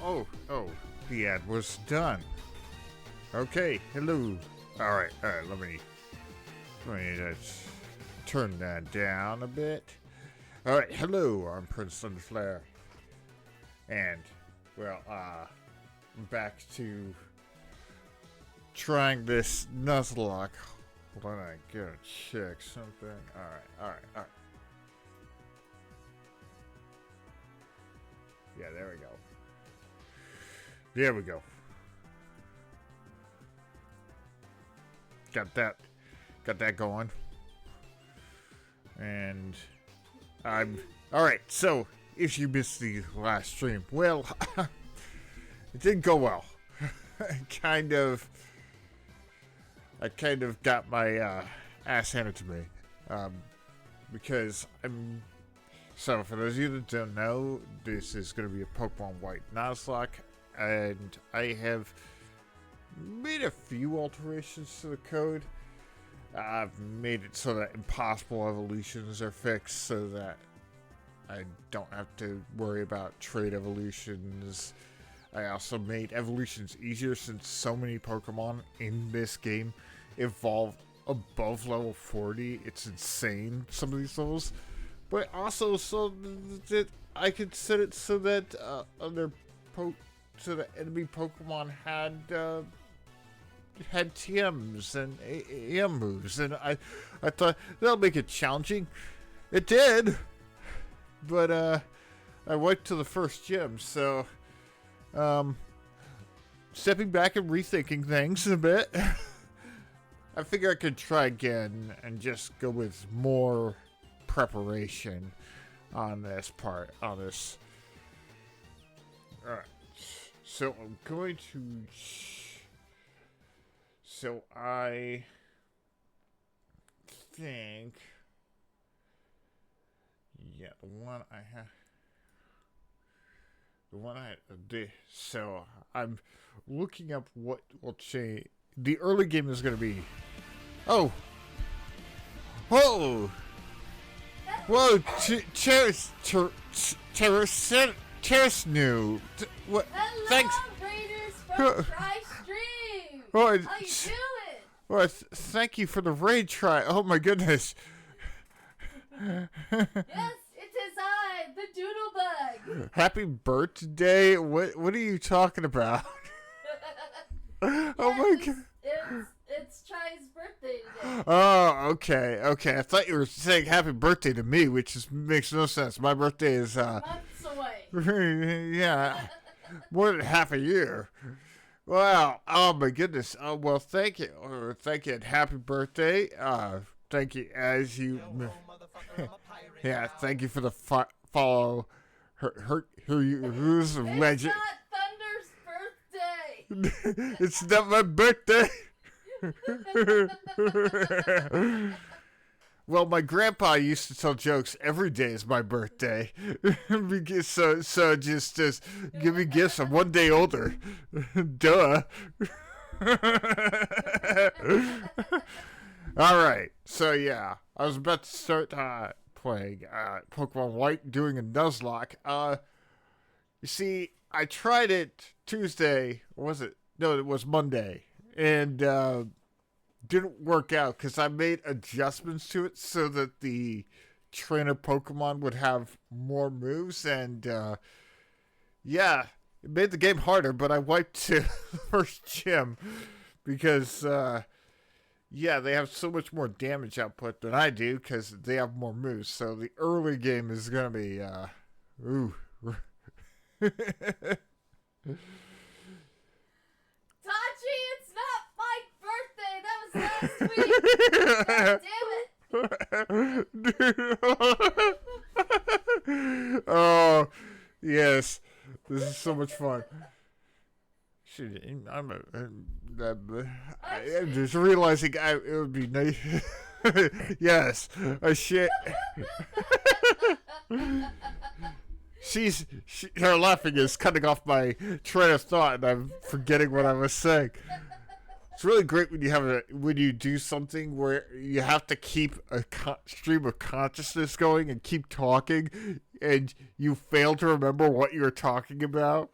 Oh, the ad was done. Okay, hello. Alright, let me just turn that down a bit. Alright, hello, I'm Prince Thunderflare. And, well, I'm back to trying this nuzlocke. Hold on, I gotta check something. Alright. Yeah, there we go. There we go. Got that going. And I'm alright, so if you missed the last stream, well, it didn't go well. I kind of got my ass handed to me. Because so for those of you that don't know, this is going to be a Pokemon White Nuzlocke, and I have made a few alterations to the code. I've made it so that impossible evolutions are fixed so that I don't have to worry about trade evolutions. I also made evolutions easier since so many Pokemon in this game evolved above level 40. It's insane, some of these levels. But also so that I could set it so that so that enemy Pokemon had TMs and AM moves, and I thought that'll make it challenging. It did, but I went to the first gym, so stepping back and rethinking things a bit, I figure I could try again and just go with more preparation on this part. Alright, so I'm going to. So I think, yeah, the one I did. So I'm looking up what will change. The early game is going to be. Oh, whoa, whoa, Terrace new. What? Hello, Thanks. Raiders from Tri-Stream! Oh, How you doing? Well, thank you for the raid try. Oh my goodness. Yes, it is I, the Doodlebug. Happy birthday. What are you talking about? Oh my god. It's Tri's birthday today. Oh, okay. I thought you were saying happy birthday to me, which makes no sense. My birthday is Months away. yeah, more than half a year. Wow. Oh my goodness. Oh well, thank you. And happy birthday. Thank you as you. Yeah, thank you for the follow. Who's legend? It's not Thunder's birthday. It's not my birthday. Well, my grandpa used to tell jokes every day is my birthday. so just give me gifts. I'm one day older. Duh. Alright, so yeah. I was about to start playing Pokemon White, doing a Nuzlocke. You see, I tried it Tuesday. Or was it? No, it was Monday. And didn't work out because I made adjustments to it so that the trainer Pokemon would have more moves, and yeah, it made the game harder, but I wiped to the first gym because yeah, they have so much more damage output than I do because they have more moves, so the early game is gonna be ooh. Tachi, it's not my birthday. That was last week. God damn it. Oh, yes. This is so much fun. Shit, I'm just realizing it would be nice. Yes, a shit. Her laughing is cutting off my train of thought, and I'm forgetting what I was saying. It's really great when you do something where you have to keep a stream of consciousness going and keep talking, and you fail to remember what you were talking about.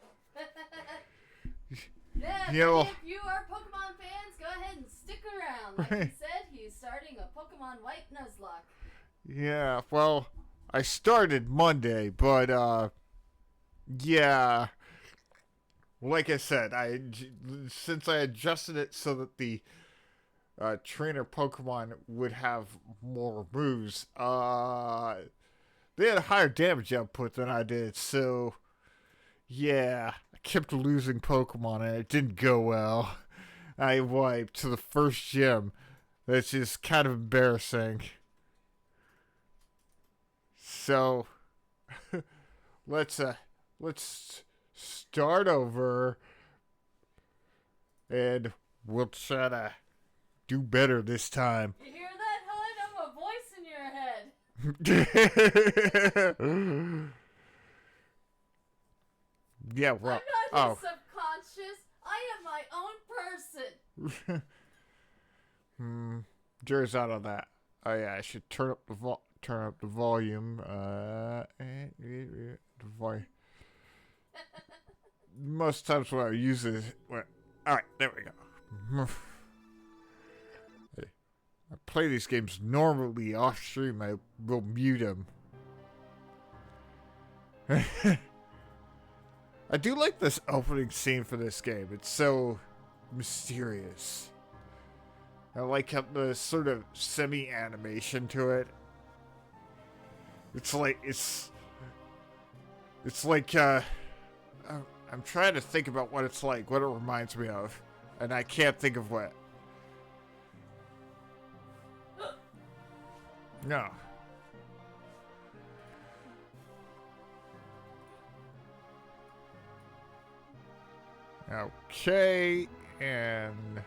Yeah, You know, if you are Pokemon fans, go ahead and stick around. Like he said, he's starting a Pokemon White Nuzlocke. yeah, well, I started Monday, but, yeah. Like I said, since I adjusted it so that the trainer Pokemon would have more moves, they had a higher damage output than I did, so yeah, I kept losing Pokemon and it didn't go well. I wiped to the first gym. That's just kind of embarrassing. So let's start over and we'll try to do better this time. You hear that, Hud? I'm a voice in your head. Yeah, well, I'm not his subconscious. I am my own person. Jury's out on that. Oh yeah, I should turn up the volume. The volume. Most times when I use it, all right, there we go. I play these games normally off stream. I will mute them. I do like this opening scene for this game. It's so mysterious. I like how the sort of semi-animation to it. It's like I'm trying to think about what it's like, what it reminds me of, and I can't think of what. No. Okay, and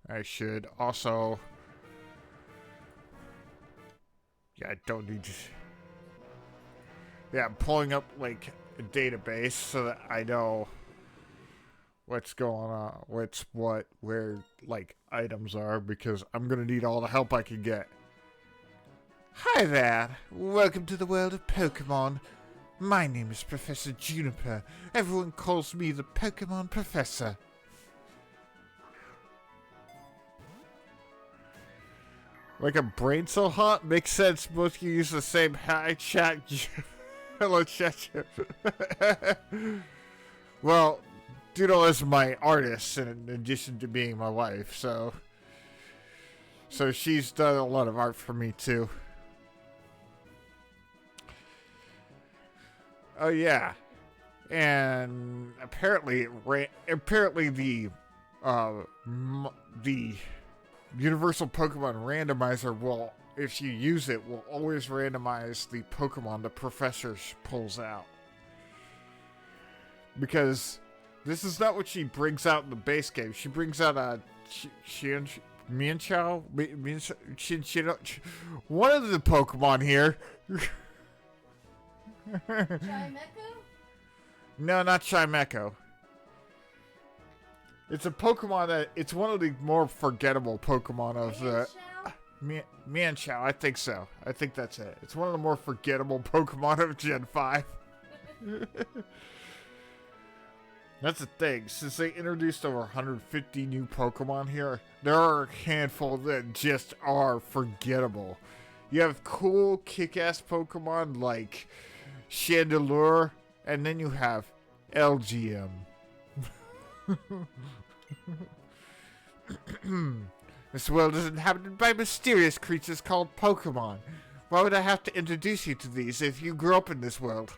I should also, yeah, I don't need to, yeah, I'm pulling up like a database so that I know what's going on, what's what, where like items are, because I'm gonna need all the help I can get. Hi there, welcome to the world of Pokemon. My name is Professor Juniper. Everyone calls me the Pokemon Professor. Like a brain so hot? Makes sense, both of you use the same hi chat. Hello chat. Well, Doodle is my artist in addition to being my wife, so she's done a lot of art for me too. Oh yeah, and apparently the Universal Pokemon Randomizer will, if you use it, will always randomize the Pokemon the professor pulls out. Because this is not what she brings out in the base game. She brings out a Mienshao, one of the Pokemon here. Chimecho? No, not Chimecho. It's a Pokemon that, it's one of the more forgettable Pokemon of the... Mienshao, I think so. I think that's it. It's one of the more forgettable Pokemon of Gen 5. That's the thing. Since they introduced over 150 new Pokemon here, there are a handful that just are forgettable. You have cool, kick-ass Pokemon like Chandelure, and then you have LGM. This world is inhabited by mysterious creatures called Pokemon. Why would I have to introduce you to these if you grew up in this world?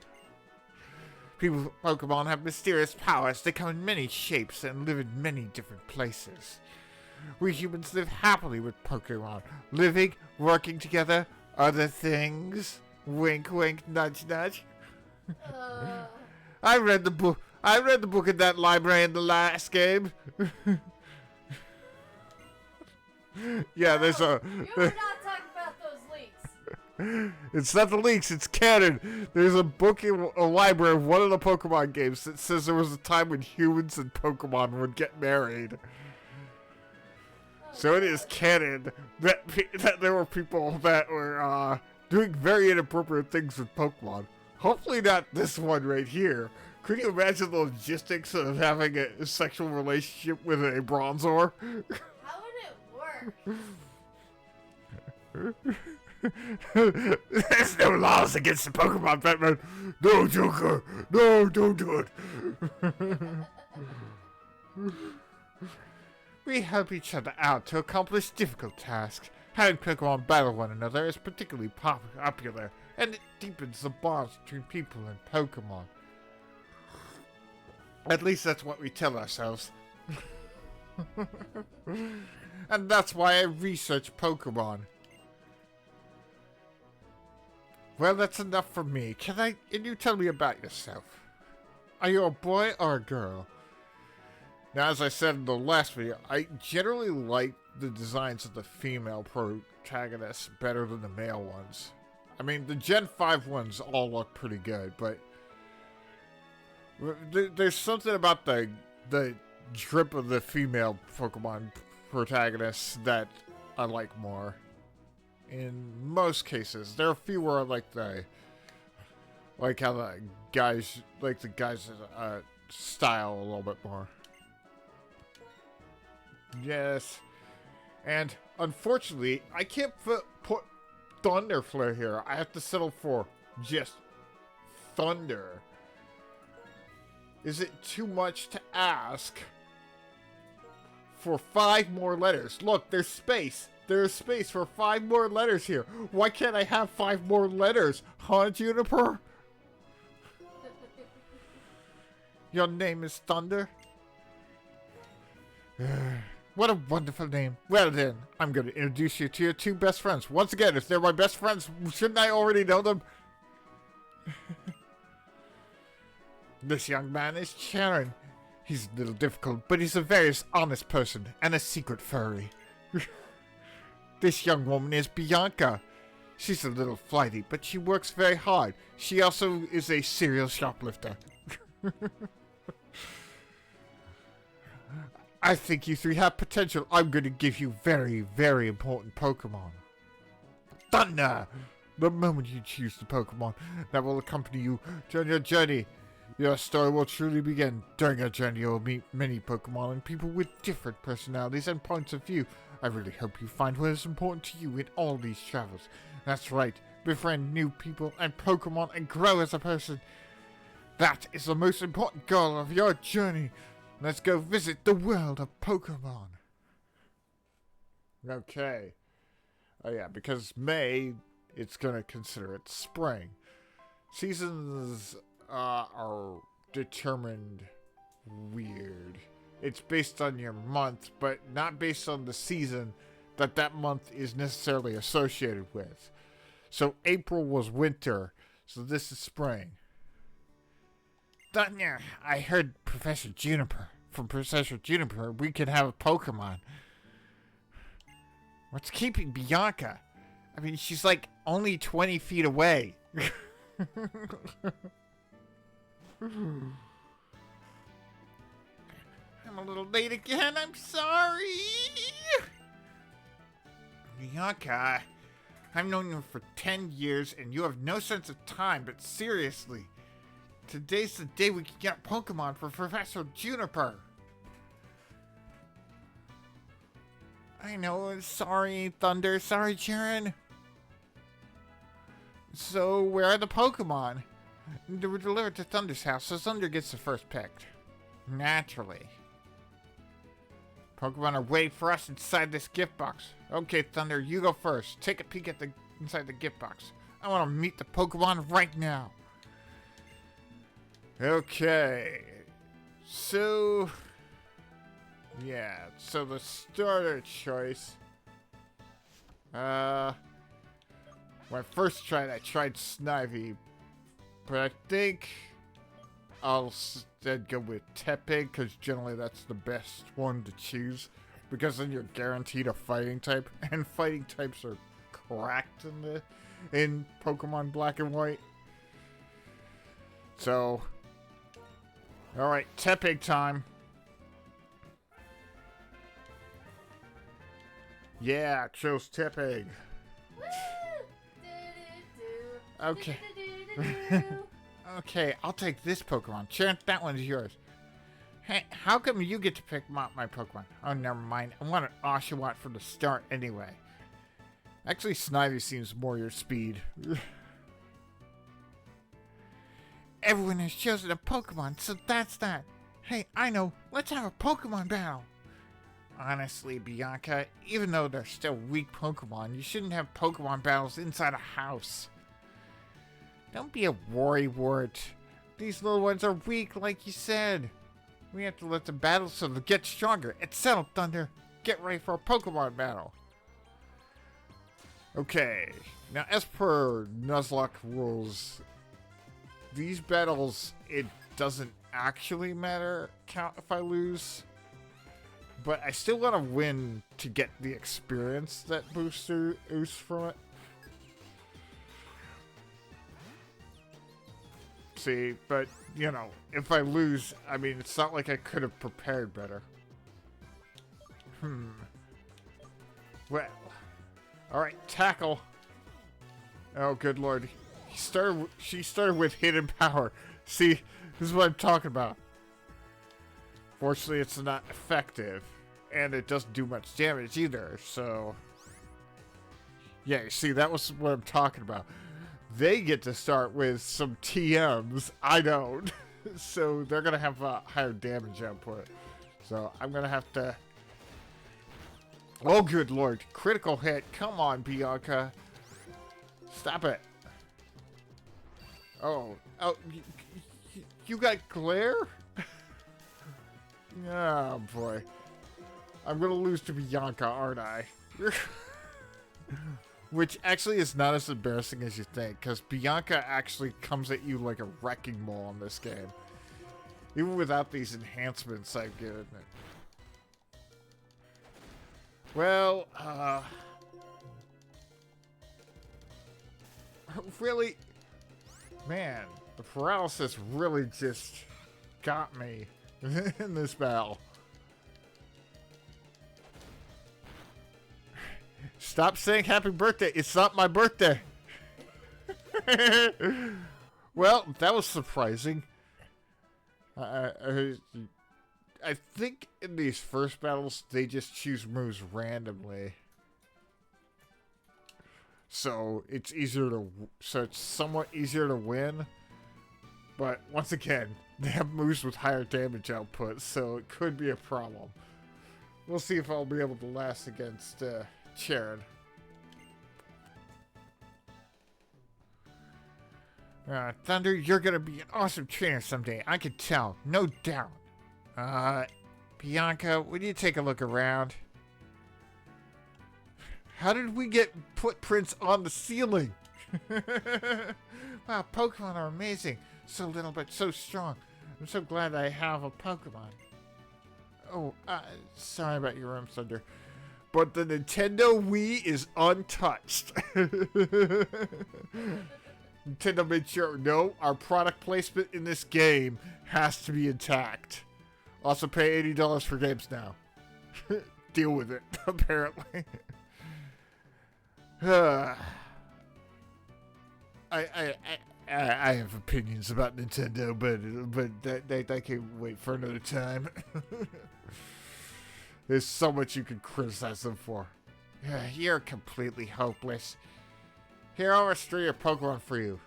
People with Pokemon have mysterious powers. They come in many shapes and live in many different places. We humans live happily with Pokemon, living, working together, other things. Wink, wink, nudge, nudge. I read the book. I read the book in that library in the last game. Yeah, there's a... You were not talking about those leaks. It's not the leaks, it's canon. There's a book in a library of one of the Pokemon games that says there was a time when humans and Pokemon would get married. So it is canon that there were people that were doing very inappropriate things with Pokemon. Hopefully not this one right here. Could you imagine the logistics of having a sexual relationship with a Bronzor? How would it There's no laws against the Pokemon, Batman. No, Joker. No, don't do it. We help each other out to accomplish difficult tasks. Having Pokemon battle one another is particularly popular, and it deepens the bonds between people and Pokemon. At least that's what we tell ourselves. And that's why I research Pokemon. Well, that's enough for me. Can you tell me about yourself? Are you a boy or a girl? Now, as I said in the last video, I generally like the designs of the female protagonists better than the male ones. I mean, the Gen 5 ones all look pretty good, but there's something about the drip of the female Pokemon protagonists that I like more. In most cases, there are a few where I like how the guys style a little bit more. Yes, and unfortunately, I can't put Thunder Flare here. I have to settle for just Thunder. Is it too much to ask for 5 more letters? Look, there's space. There's space for 5 more letters here. Why can't I have 5 more letters? Huh, Juniper? Your name is Thunder? What a wonderful name. Well then, I'm going to introduce you to your 2 best friends. Once again, if they're my best friends, shouldn't I already know them? This young man is Sharon. He's a little difficult, but he's a very honest person and a secret furry. This young woman is Bianca. She's a little flighty, but she works very hard. She also is a serial shoplifter. I think you 3 have potential. I'm going to give you very, very important Pokemon. Thunder! The moment you choose the Pokemon that will accompany you on your journey, your story will truly begin. During your journey, you will meet many Pokemon and people with different personalities and points of view. I really hope you find what is important to you in all these travels. That's right, befriend new people and Pokemon and grow as a person. That is the most important goal of your journey. Let's go visit the world of Pokemon. Okay. Oh yeah, because May, it's going to consider it spring. Seasons are determined weird. It's based on your month, but not based on the season that month is necessarily associated with. So April was winter, so this is spring. Dunya, I heard from Professor Juniper, we could have a Pokemon. What's keeping Bianca? I mean, she's like only 20 feet away. I'm a little late again, I'm sorry. Bianca, I've known you for 10 years and you have no sense of time, but seriously, today's the day we can get Pokemon for Professor Juniper. I know, sorry Thunder, sorry Sharon. So, where are the Pokemon? They were delivered to Thunder's house, so Thunder gets the first pick. Naturally. Pokemon are waiting for us inside this gift box. Okay, Thunder, you go first. Take a peek at inside the gift box. I want to meet the Pokemon right now. Okay. So, yeah. So the starter choice. When I first tried, I tried Snivy. But I think I'll instead go with Tepig, because generally that's the best one to choose. Because then you're guaranteed a fighting type. And fighting types are cracked in Pokemon Black and White. So, alright, Tepig time. Yeah, chose Tepig. Okay. Okay, I'll take this Pokemon. Chant, that one's yours. Hey, how come you get to pick my Pokemon? Oh, never mind. I want an Oshawott from the start anyway. Actually, Snivy seems more your speed. Everyone has chosen a Pokemon, so that's that. Hey, I know. Let's have a Pokemon battle. Honestly, Bianca, even though they're still weak Pokemon, you shouldn't have Pokemon battles inside a house. Don't be a worrywart. These little ones are weak, like you said. We have to let them battle so they'll get stronger. It's settled, Thunder. Get ready for a Pokemon battle. Okay. Now, as per Nuzlocke rules, these battles, it doesn't actually matter count if I lose. But I still want to win to get the experience that booster oosts from it. See, but, you know, if I lose, I mean, it's not like I could have prepared better. Well. Alright, tackle. Oh, good lord. She started with hidden power. See, this is what I'm talking about. Fortunately, it's not effective. And it doesn't do much damage either, so... Yeah, see, that was what I'm talking about. They get to start with some TMs. I don't. So they're going to have a higher damage output. So I'm going to have to... Oh, good lord. Critical hit. Come on, Bianca. Stop it. Oh. Oh, you got glare? Oh, boy. I'm going to lose to Bianca, aren't I? Which actually is not as embarrassing as you think, because Bianca actually comes at you like a wrecking ball in this game. Even without these enhancements I've given it. Well, really? Man, the paralysis really just got me in this battle. Stop saying happy birthday. It's not my birthday. Well, that was surprising. I think in these first battles, they just choose moves randomly. So it's somewhat easier to win. But once again, they have moves with higher damage output, so it could be a problem. We'll see if I'll be able to last against Sharon. Thunder, you're gonna be an awesome trainer someday. I can tell, no doubt. Bianca, would you take a look around? How did we get footprints on the ceiling? Wow, Pokemon are amazing. So little but so strong. I'm so glad I have a Pokemon. Oh, sorry about your room, Thunder. But the Nintendo Wii is untouched. Nintendo made sure, no, our product placement in this game has to be intact. Also pay $80 for games now. Deal with it, apparently. I have opinions about Nintendo, but that can wait for another time. There's so much you can criticize them for. You're completely hopeless. Here, I'll restore your Pokemon for you.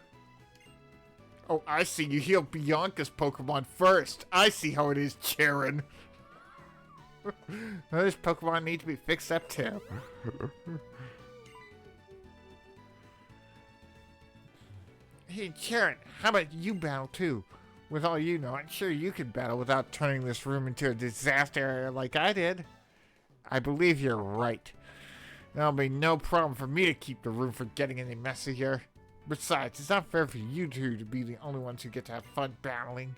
Oh, I see. You healed Bianca's Pokemon first. I see how it is, Charon. Those Pokemon need to be fixed up too. Hey, Charon, how about you battle too? With all you know, I'm sure you can battle without turning this room into a disaster area like I did. I believe you're right. There'll be no problem for me to keep the room from getting any messier. Besides, it's not fair for you two to be the only ones who get to have fun battling.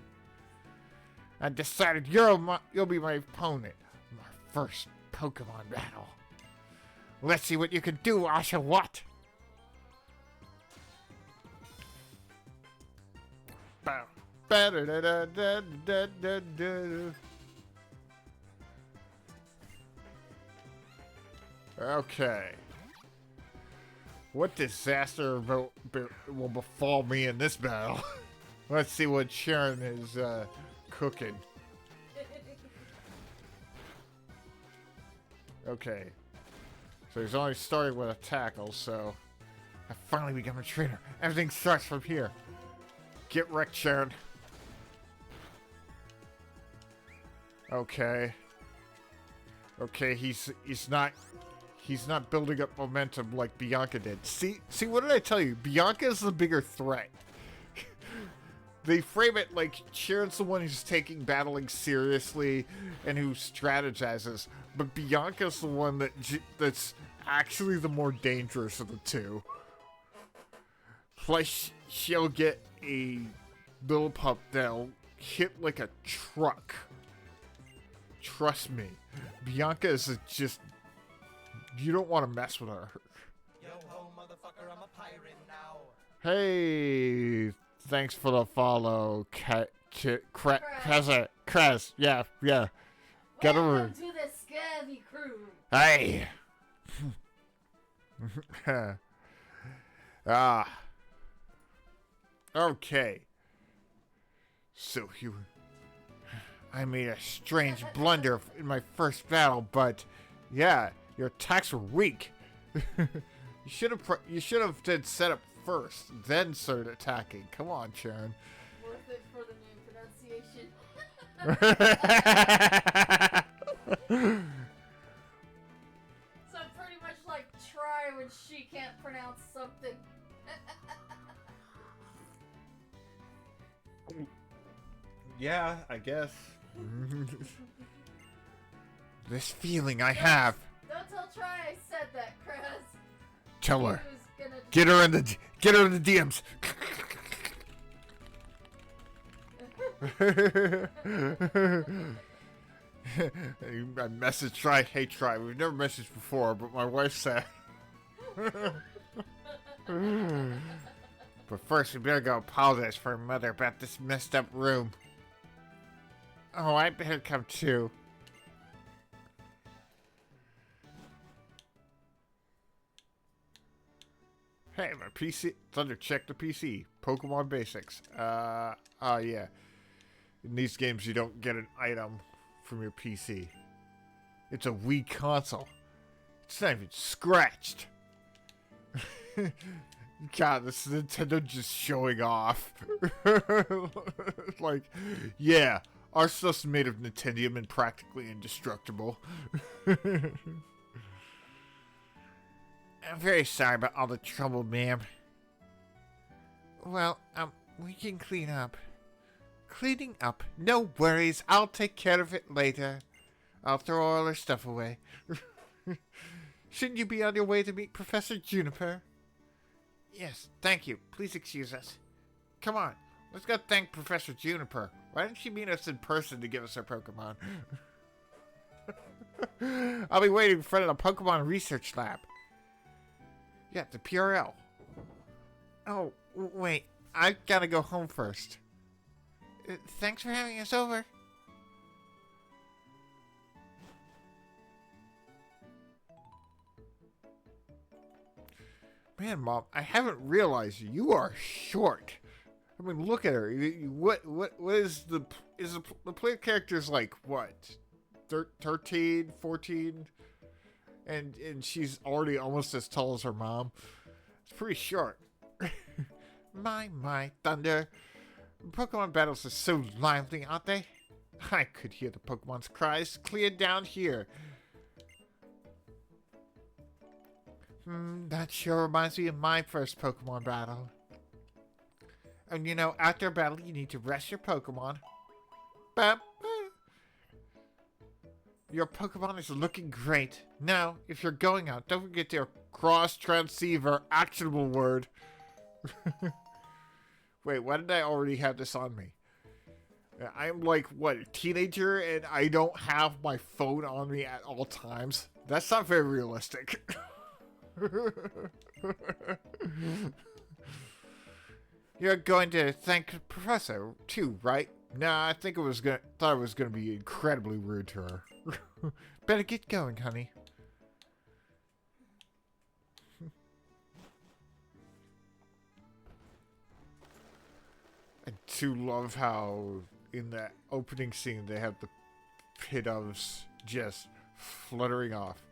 I decided you'll be my opponent in our first Pokemon battle. Let's see what you can do, Oshawott. Bow. Okay. What disaster will befall me in this battle. Let's see what Sharon is cooking. Okay. So he's only starting with a tackle, so I finally become a trainer. Everything starts from here. Get wrecked, Sharon. Okay. Okay, he's not building up momentum like Bianca did. See, what did I tell you? Bianca is the bigger threat. They frame it like Sharon's the one who's taking battling seriously and who strategizes, but Bianca's the one that's actually the more dangerous of the two. Plus, she'll get a little pup that'll hit like a truck. Trust me, Bianca is just... You don't want to mess with her. Yo ho, motherfucker, I'm a pirate now. Hey, thanks for the follow, Krez. Yeah. Get over. Welcome to the Scabby Crew. Hey. Okay. So I made a strange blunder in my first battle, but yeah, your attacks were weak. You should have did setup first, then started attacking. Come on, Sharon. Worth it for the new pronunciation. So pretty much like try when she can't pronounce something. Yeah, I guess. This feeling I have. Don't tell Try I said that, Chris. Tell her. Get her in the DMs. I messaged Try. Hey Try, we've never messaged before, but my wife said. But first, we better go apologize for her mother about this messed up room. Oh, I better come too. Hey, my PC. Thunder, check the PC. Pokemon Basics. Yeah. In these games, you don't get an item from your PC. It's a Wii console. It's not even scratched. God, this is Nintendo just showing off. Like, yeah, our stuff's made of Nintendo and practically indestructible. I'm very sorry about all the trouble, ma'am. Well, we can clean up. Cleaning up? No worries, I'll take care of it later. I'll throw all our stuff away. Shouldn't you be on your way to meet Professor Juniper? Yes, thank you. Please excuse us. Come on, let's go thank Professor Juniper. Why didn't she meet us in person to give us our Pokemon? I'll be waiting in front of the Pokemon Research Lab. Yeah, the PRL. Oh, wait. I gotta go home first. Thanks for having us over. Man, Mom, I haven't realized you are short. I mean, look at her. What is the player character's like, what? 13, 14? And she's already almost as tall as her mom. It's pretty short. My, Thunder. Pokemon battles are so lively, aren't they? I could hear the Pokemon's cries clear down here. That sure reminds me of my first Pokemon battle. And you know, after a battle, you need to rest your Pokemon. Your Pokemon is looking great. Now, if you're going out, don't forget your cross-transceiver actionable word. Wait, why did I already have this on me? I'm like, what, a teenager, and I don't have my phone on me at all times? That's not very realistic. You're going to thank Professor too, right? Nah, I think thought it was gonna be incredibly rude to her. Better get going, honey. I do love how in that opening scene they have the pit doves just fluttering off.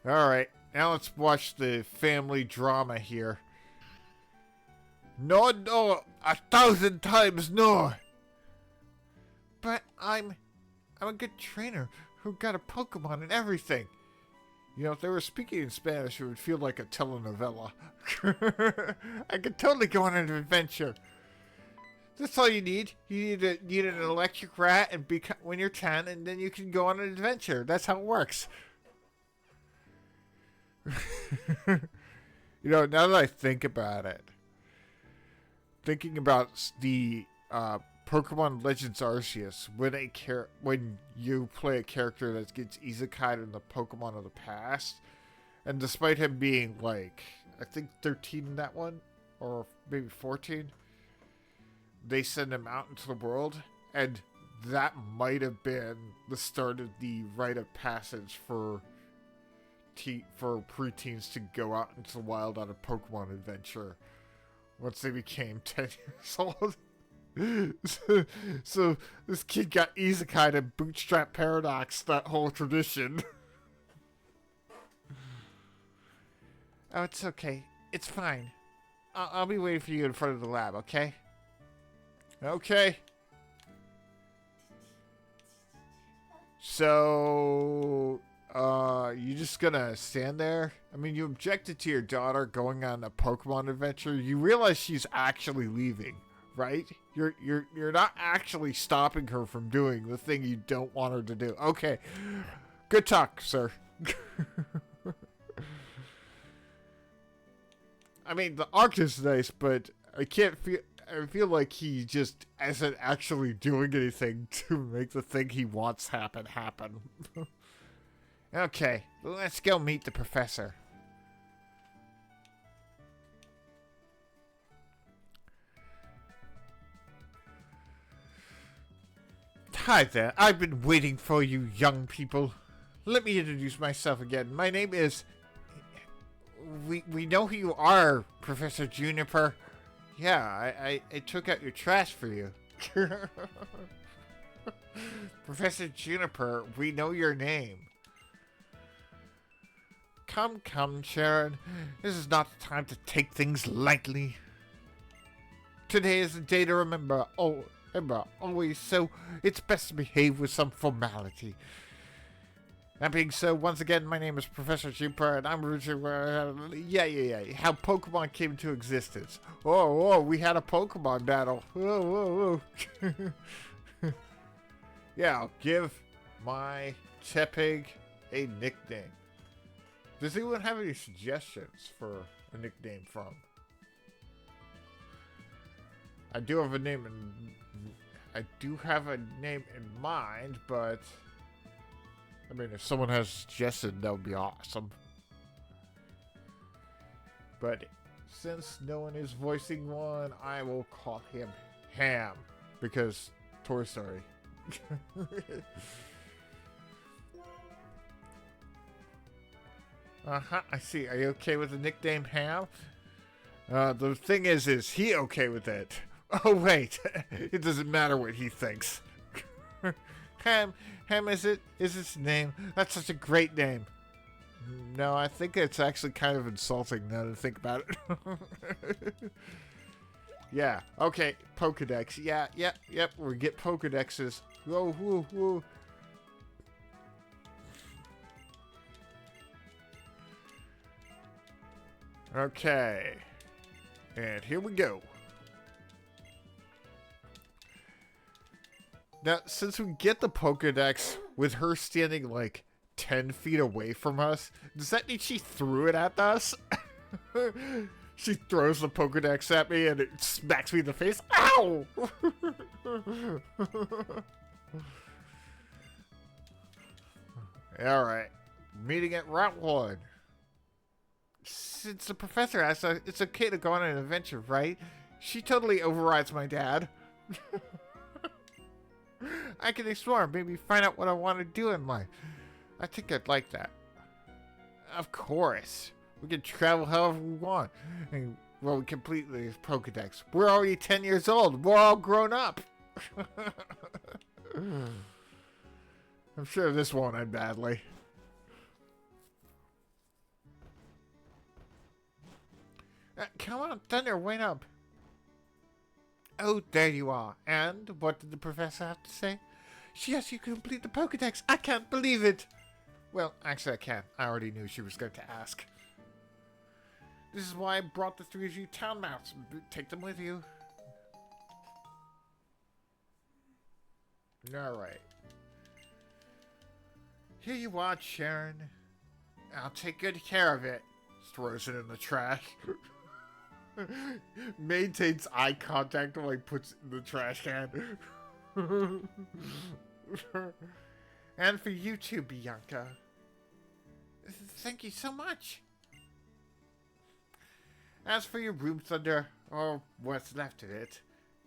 Alright, now let's watch the family drama here. No, 1,000 times no! But I'm a good trainer who got a Pokemon and everything. You know, if they were speaking in Spanish, it would feel like a telenovela. I could totally go on an adventure. That's all you need. You need an electric rat and when you're 10, and then you can go on an adventure. That's how it works. You know, now that I think about it, thinking about the Pokemon Legends Arceus, when you play a character that gets isekai'd in the Pokemon of the past, and despite him being like, I think 13 in that one, or maybe 14, they send him out into the world, and that might have been the start of the rite of passage for preteens to go out into the wild on a Pokemon adventure once they became 10 years old. So this kid got isekai'd and Bootstrap Paradox, that whole tradition. Oh, it's okay. It's fine. I'll be waiting for you in front of the lab, okay? Okay. So, you just gonna stand there? I mean, you objected to your daughter going on a Pokemon adventure. You realize she's actually leaving, right? You're not actually stopping her from doing the thing you don't want her to do. Okay. Good talk, sir. I mean, the arc is nice, but I feel like he just isn't actually doing anything to make the thing he wants happen. Okay, let's go meet the professor. Hi there, I've been waiting for you young people. Let me introduce myself again. My name is... We know who you are, Professor Juniper. Yeah, I took out your trash for you. Professor Juniper, we know your name. Come, Sharon. This is not the time to take things lightly. Today is the day to remember always, so it's best to behave with some formality. That being so, once again, my name is Professor Juniper, and I'm how Pokemon came into existence. Oh, we had a Pokemon battle. Whoa. Yeah, I'll give my Tepig a nickname. Does anyone have any suggestions for a nickname from? I do have a name in mind, but I mean, if someone has suggested, that would be awesome. But since no one is voicing one, I will call him Ham, because Toy Story. I see. Are you okay with the nickname Ham? The thing is he okay with it? Oh wait, it doesn't matter what he thinks. Ham is its name? That's such a great name. No, I think it's actually kind of insulting now to think about it. Yeah, okay, Pokedex. Yep, we get Pokedexes. Whoa. Okay, and here we go. Now, since we get the Pokedex with her standing like 10 feet away from us, does that mean she threw it at us? She throws the Pokedex at me and it smacks me in the face. Ow! Alright, meeting at Route 1. Since the professor asked us, it's okay to go on an adventure, right? She totally overrides my dad. I can explore and maybe find out what I want to do in life. I think I'd like that. Of course. We can travel however we want. And Well, we complete the Pokedex. We're already 10 years old. We're all grown up. I'm sure this won't end badly. Come on, Thunder, wait up. Oh, there you are. And what did the professor have to say? Yes, you complete the Pokedex. I can't believe it. Well, actually, I can. I already knew she was going to ask. This is why I brought the three of you town maps. Take them with you. Alright. Here you are, Sharon. I'll take good care of it. Throws it in the trash. Maintains eye contact while he puts it in the trash can. And for you too, Bianca. Thank you so much. As for your room, Thunder, or what's left of it,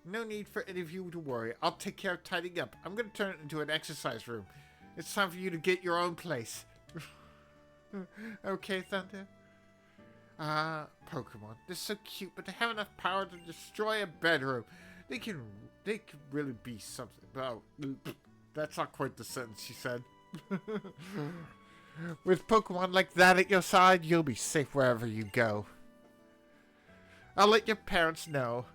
no need for any of you to worry. I'll take care of tidying up. I'm going to turn it into an exercise room. It's time for you to get your own place. Okay, Thunder? Pokemon. They're so cute, but they have enough power to destroy a bedroom. They can really be something. Oh, that's not quite the sentence she said. With Pokemon like that at your side, you'll be safe wherever you go. I'll let your parents know.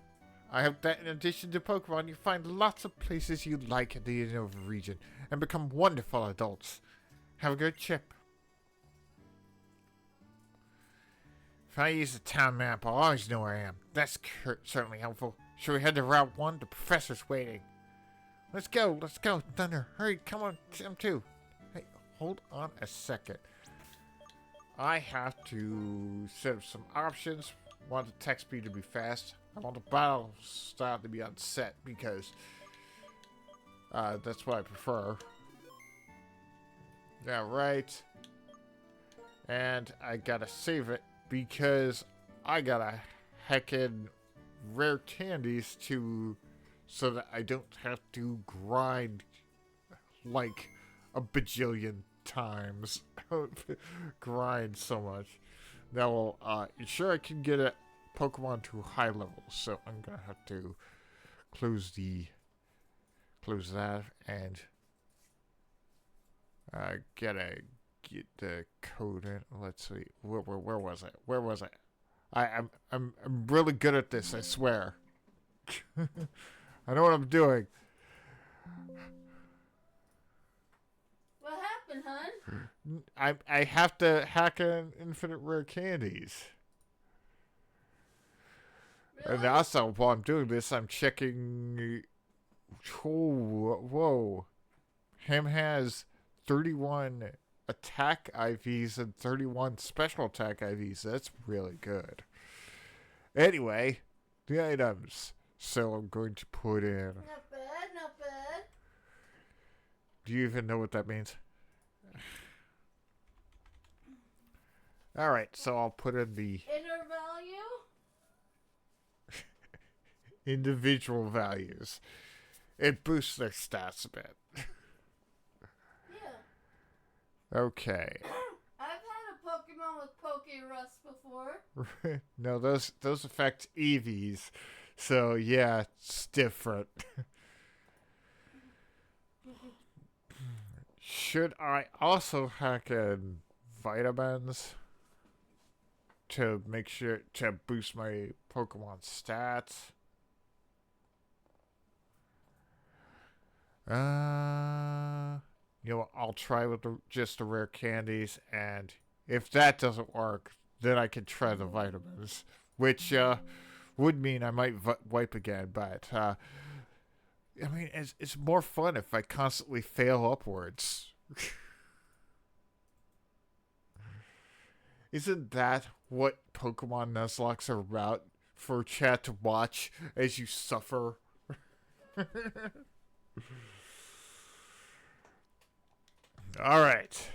I hope that in addition to Pokemon, you find lots of places you like in the Unova region and become wonderful adults. Have a good trip. If I use the town map, I'll always know where I am. That's certainly helpful. Should we head to Route 1? The professor's waiting. Let's go, Thunder. Hurry, come on, Tim too. Hey, hold on a second. I have to set up some options. I want the text speed to be fast. I want the battle style to be on set because that's what I prefer. Yeah, right. And I gotta save it because I gotta heckin' rare candies so that I don't have to grind like a bajillion times. Grind so much. That will ensure I can get a Pokemon to high levels. So I'm gonna have to close that and get the code in. Let's see. Where was I? Where was I? I'm really good at this, I swear. I know what I'm doing. What happened, hun? I have to hack an infinite rare candies. Really? And also, while I'm doing this, I'm checking. Whoa. Him has 31 attack IVs and 31 special attack IVs. That's really good. Anyway, the items. So I'm going to put in. Not bad, not bad. Do you even know what that means? Alright, so I'll put in the Inner value? individual values. It boosts their stats a bit. Yeah. Okay. I've had a Pokemon with Poke Rust before. No, those affect EVs. So yeah, it's different. Should I also hack in vitamins to make sure to boost my Pokemon stats? You know, I'll try with just the rare candies, and if that doesn't work, then I can try the vitamins, which would mean I might wipe again. But I mean, it's more fun if I constantly fail upwards. Isn't that what Pokemon Nuzlocks are about? For chat to watch as you suffer. All right.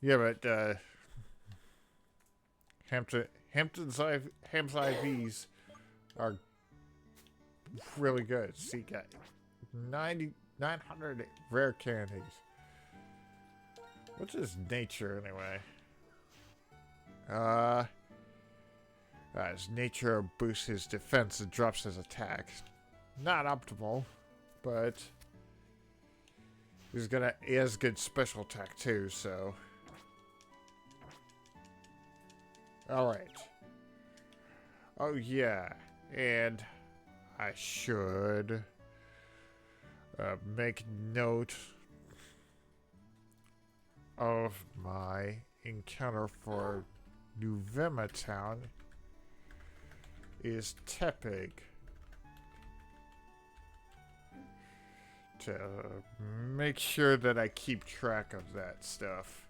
Yeah, but Hampton's IVs are really good. See, got 90 900 rare candies. What's his nature anyway? His nature boosts his defense and drops his attack. Not optimal, but he has good special attack too, so. Alright. Oh yeah, and I should make note of my encounter for New Vema Town is Tepig. To make sure that I keep track of that stuff.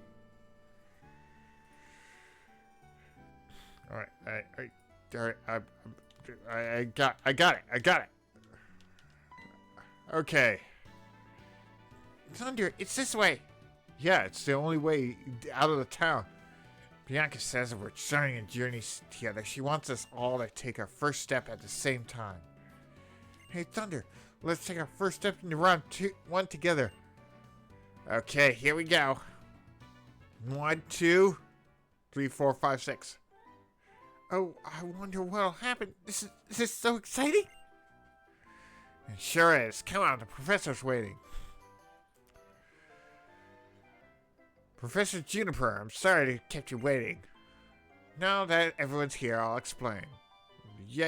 Alright, I got it. Okay. Thunder, it's this way. Yeah, it's the only way out of the town. Bianca says that we're starting a journey together. She wants us all to take our first step at the same time. Hey, Thunder, let's take our first step into round 1 together. Okay, here we go. 1, 2, 3, 4, 5, 6. Oh, I wonder what'll happen. This is so exciting. It sure is. Come on, the professor's waiting. Professor Juniper, I'm sorry to keep you waiting. Now that everyone's here, I'll explain. Yeah.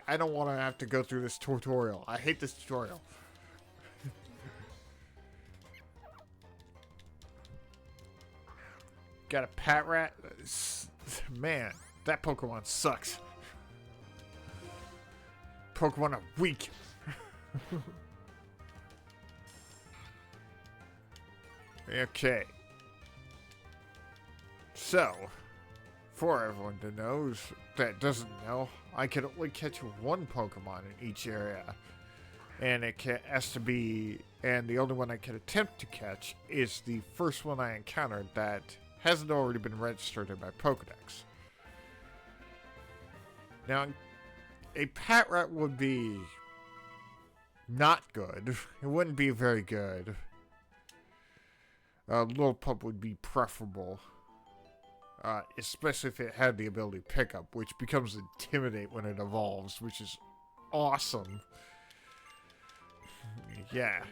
I don't want to have to go through this tutorial. I hate this tutorial. Got a pat rat? Man, that Pokemon sucks. Pokemon are weak. Okay. So, for everyone to know that doesn't know, I can only catch one Pokemon in each area. And has to be, and the only one I can attempt to catch is the first one I encountered that hasn't already been registered in my Pokedex. Now, a Patrat would be not good. It wouldn't be very good. A little pup would be preferable. Especially if it had the ability to pick up, which becomes Intimidate when it evolves, which is awesome. Yeah.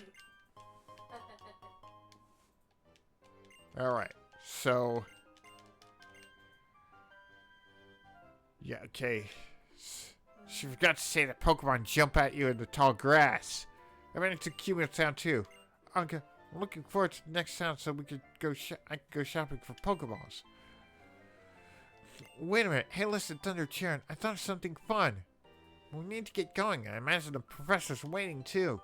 Alright, so... Yeah, okay. She forgot to say that Pokemon jump at you in the tall grass. I mean, it's a Cumulus Town too. I'm looking forward to the next town so we could I could go shopping for Pokeballs. Wait a minute. Hey, listen, Thunder Charon. I thought of something fun. We need to get going. I imagine the professor's waiting too.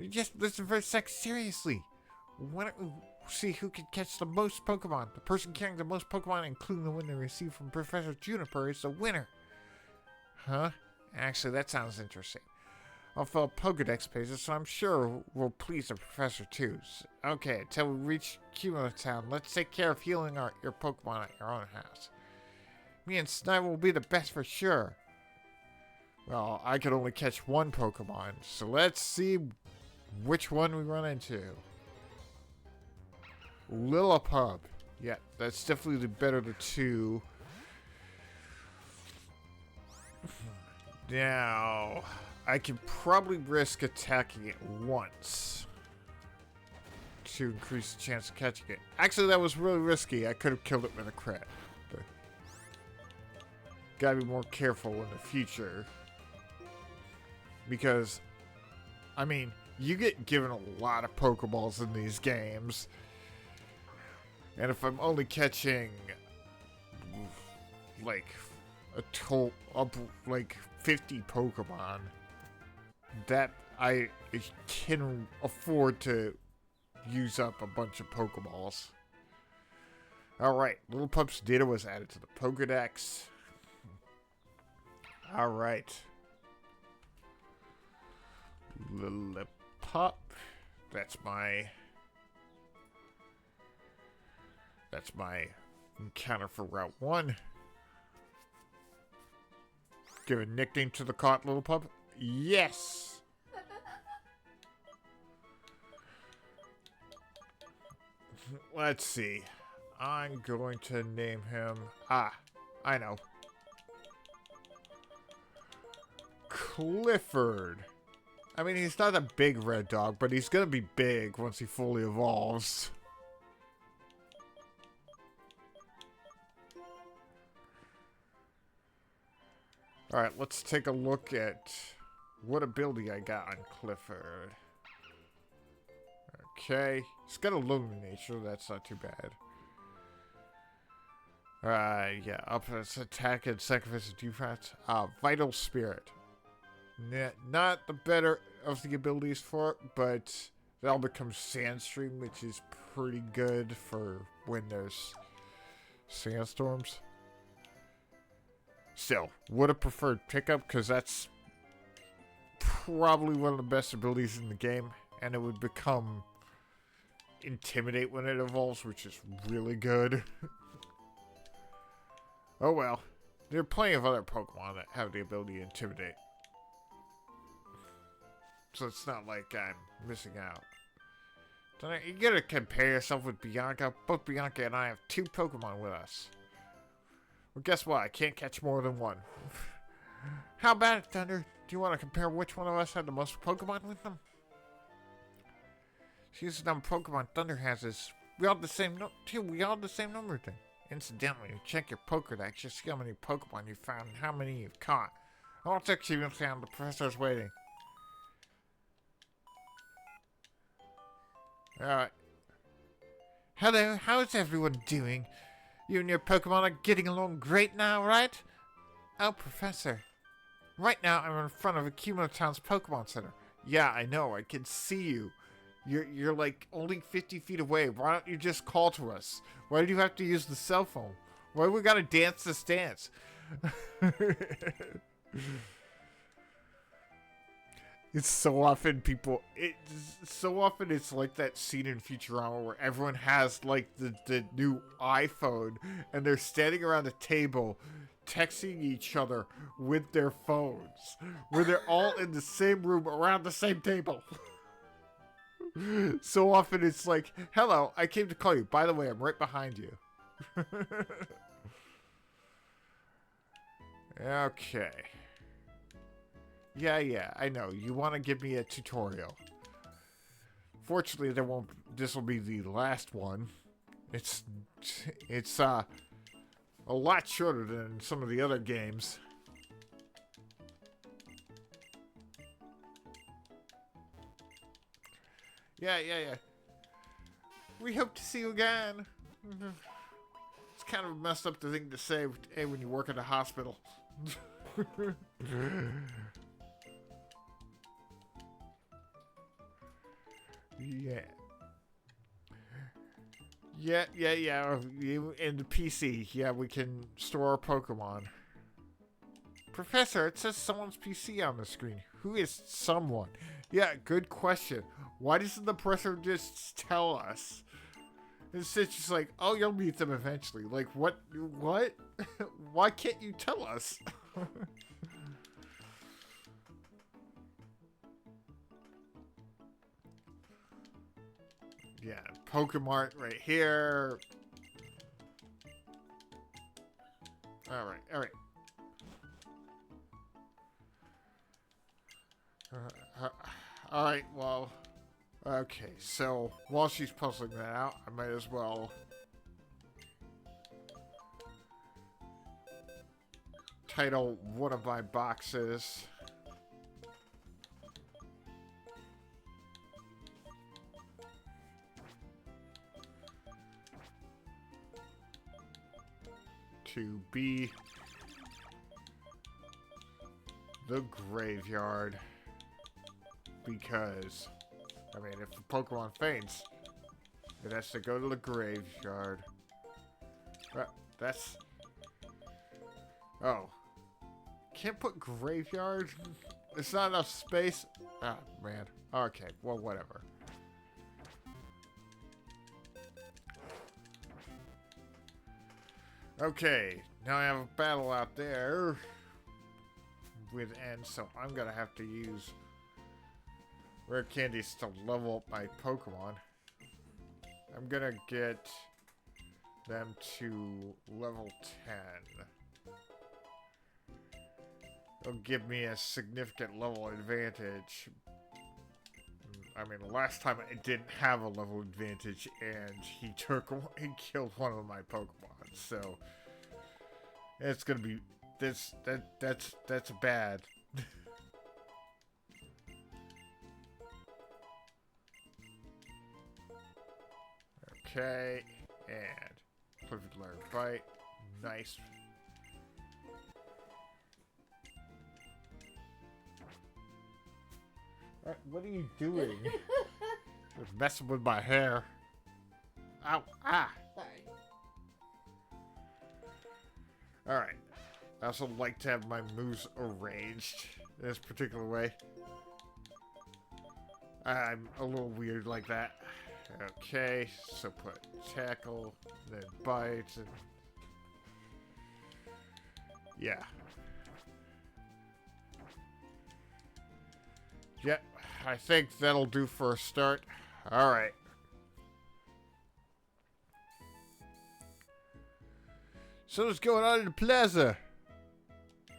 Just listen for a sec. Seriously. Why don't we see who can catch the most Pokemon? The person carrying the most Pokemon, including the one they received from Professor Juniper, is the winner. Huh? Actually, that sounds interesting. I'll fill up Pokedex pages, so I'm sure we'll please the professor too. Okay, until we reach Cumulus Town, let's take care of healing your Pokemon at your own house. Me and Snipe will be the best for sure. Well, I could only catch one Pokemon, so let's see which one we run into. Lillipup. Yeah, that's definitely the better of the two. Now, I can probably risk attacking it once to increase the chance of catching it. Actually, that was really risky. I could have killed it with a crit. But gotta be more careful in the future. Because, I mean, you get given a lot of Pokeballs in these games. And if I'm only catching, like, a total of, like, 50 Pokemon, that I can afford to use up a bunch of Pokeballs. Alright, Lillipup's data was added to the Pokedex. Alright. Lillipup. That's my encounter for Route 1. Give a nickname to the caught Lillipup. Yes! let's see. I'm going to name him... Ah, I know. Clifford. I mean, he's not a big red dog, but he's gonna be big once he fully evolves. Alright, let's take a look at what ability I got on Clifford. Okay, he's got Illumination, that's not too bad. Yeah, up its attack and sacrifice defense. Vital Spirit. Not the better of the abilities for it, but it all becomes Sandstream, which is pretty good for when there's sandstorms. Still, would have preferred pickup because that's probably one of the best abilities in the game, and it would become Intimidate when it evolves, which is really good. Oh well, there are plenty of other Pokemon that have the ability to Intimidate. So it's not like I'm missing out. You gotta compare yourself with Bianca. Both Bianca and I have 2 Pokemon with us. Well, guess what? I can't catch more than one. How about it, Thunder? Do you want to compare which one of us had the most Pokemon with them? See, the number of Pokemon Thunder has is we all the same number thing. Incidentally, check your Pokedex to see how many Pokemon you found and how many you've caught. I'll text you and the professor's waiting. Alright. Hello, how's everyone doing? You and your Pokemon are getting along great now, right? Oh, Professor. Right now, I'm in front of Akuma Town's Pokemon Center. Yeah, I know, I can see you. You're like only 50 feet away. Why don't you just call to us? Why do you have to use the cell phone? Why we gotta dance this dance? It's so often it's like that scene in Futurama where everyone has like the new iPhone and they're standing around a table texting each other with their phones, where they're all in the same room around the same table. So often it's like, hello, I came to call you. By the way, I'm right behind you. Okay. Yeah, I know. You want to give me a tutorial. Fortunately, this will be the last one. It's a lot shorter than some of the other games. Yeah. We hope to see you again. It's kind of a messed up thing to say when you work at a hospital. Yeah. In the PC, yeah, we can store our Pokemon. Professor, it says someone's PC on the screen. Who is someone? Yeah, good question. Why doesn't the professor just tell us? It's just like, oh, you'll meet them eventually. Like, what? Why can't you tell us? Yeah, Pokemart right here. Alright. Alright, well, okay, so while she's puzzling that out, I might as well title one of my boxes to be the graveyard. Because, I mean, if the Pokemon faints, it has to go to the graveyard. That's... Oh. Can't put graveyard? There's not enough space? Ah, man. Okay, well, whatever. Okay, now I have a battle out there with N, so I'm gonna have to use rare candies to level up my Pokemon. I'm gonna get them to level 10. It'll give me a significant level advantage. I mean, last time I didn't have a level advantage, and he killed one of my Pokemon. So it's gonna be that's bad. Okay, and perfect letter bite, nice. What are you doing? You're messing with my hair. Ow! Ah! Sorry. Alright. I also like to have my moves arranged in this particular way. I'm a little weird like that. Okay, so put tackle, then bite, and... yeah. Yep, I think that'll do for a start. Alright. So what's going on in the plaza?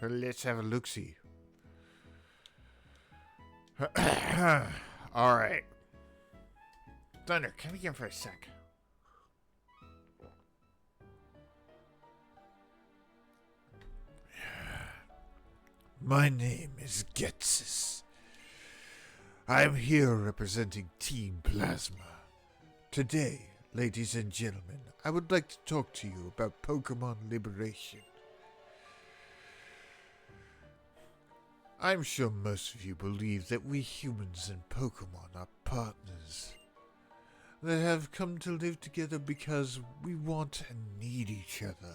Let's have a look-see. Alright. Thunder, come again for a sec. My name is Getsis. I'm here representing Team Plasma. Today, ladies and gentlemen, I would like to talk to you about Pokemon liberation. I'm sure most of you believe that we humans and Pokemon are partners that have come to live together because we want and need each other.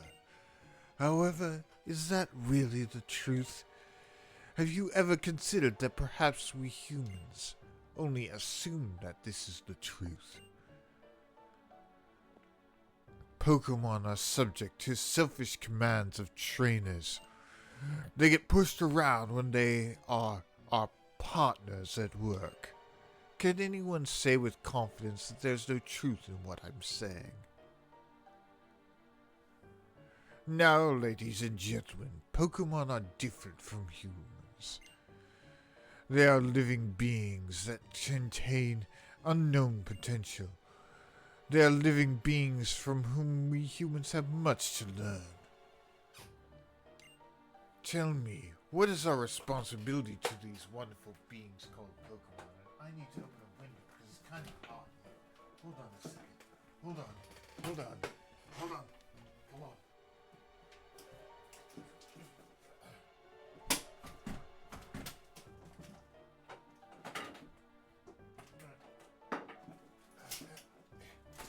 However, is that really the truth? Have you ever considered that perhaps we humans only assume that this is the truth? Pokemon are subject to selfish commands of trainers. They get pushed around when they are our partners at work. Can anyone say with confidence that there's no truth in what I'm saying? Now, ladies and gentlemen, Pokemon are different from humans. They are living beings that contain unknown potential. They are living beings from whom we humans have much to learn. Tell me, what is our responsibility to these wonderful beings called Pokemon? I need to open a window because it's kind of hot here. Hold on a second. Hold on. Hold on. Hold on. Hold on.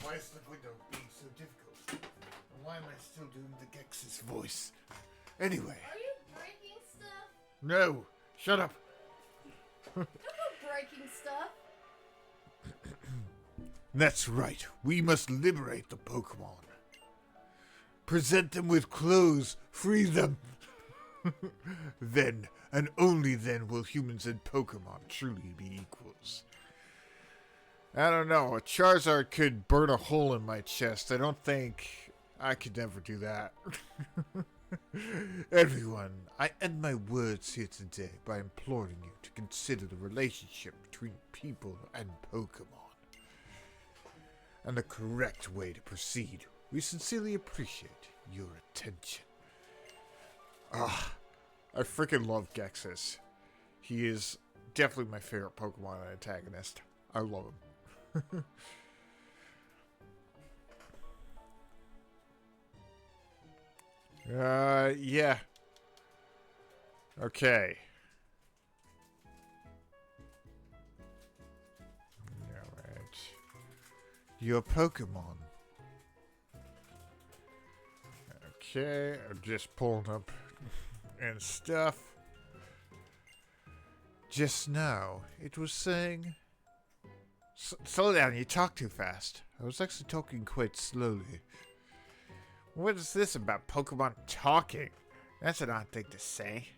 Why is the window being so difficult? And why am I still doing the Gex's voice? Anyway. Are you breaking stuff? No! Shut up! Don't go breaking stuff. That's right. We must liberate the Pokemon. Present them with clothes. Free them. Then, and only then, will humans and Pokemon truly be equals. I don't know. A Charizard could burn a hole in my chest. I don't think I could ever do that. Everyone, I end my words here today by imploring you to consider the relationship between people and Pokemon and the correct way to proceed. We sincerely appreciate your attention. Ah, I freaking love Gexus. He is definitely my favorite Pokemon antagonist. I love him. Yeah. Okay. Alright. Your Pokemon. Okay, I'm just pulling up and stuff. Just now, it was saying... Slow down, you talk too fast. I was actually talking quite slowly. What is this about Pokemon talking? That's an odd thing to say.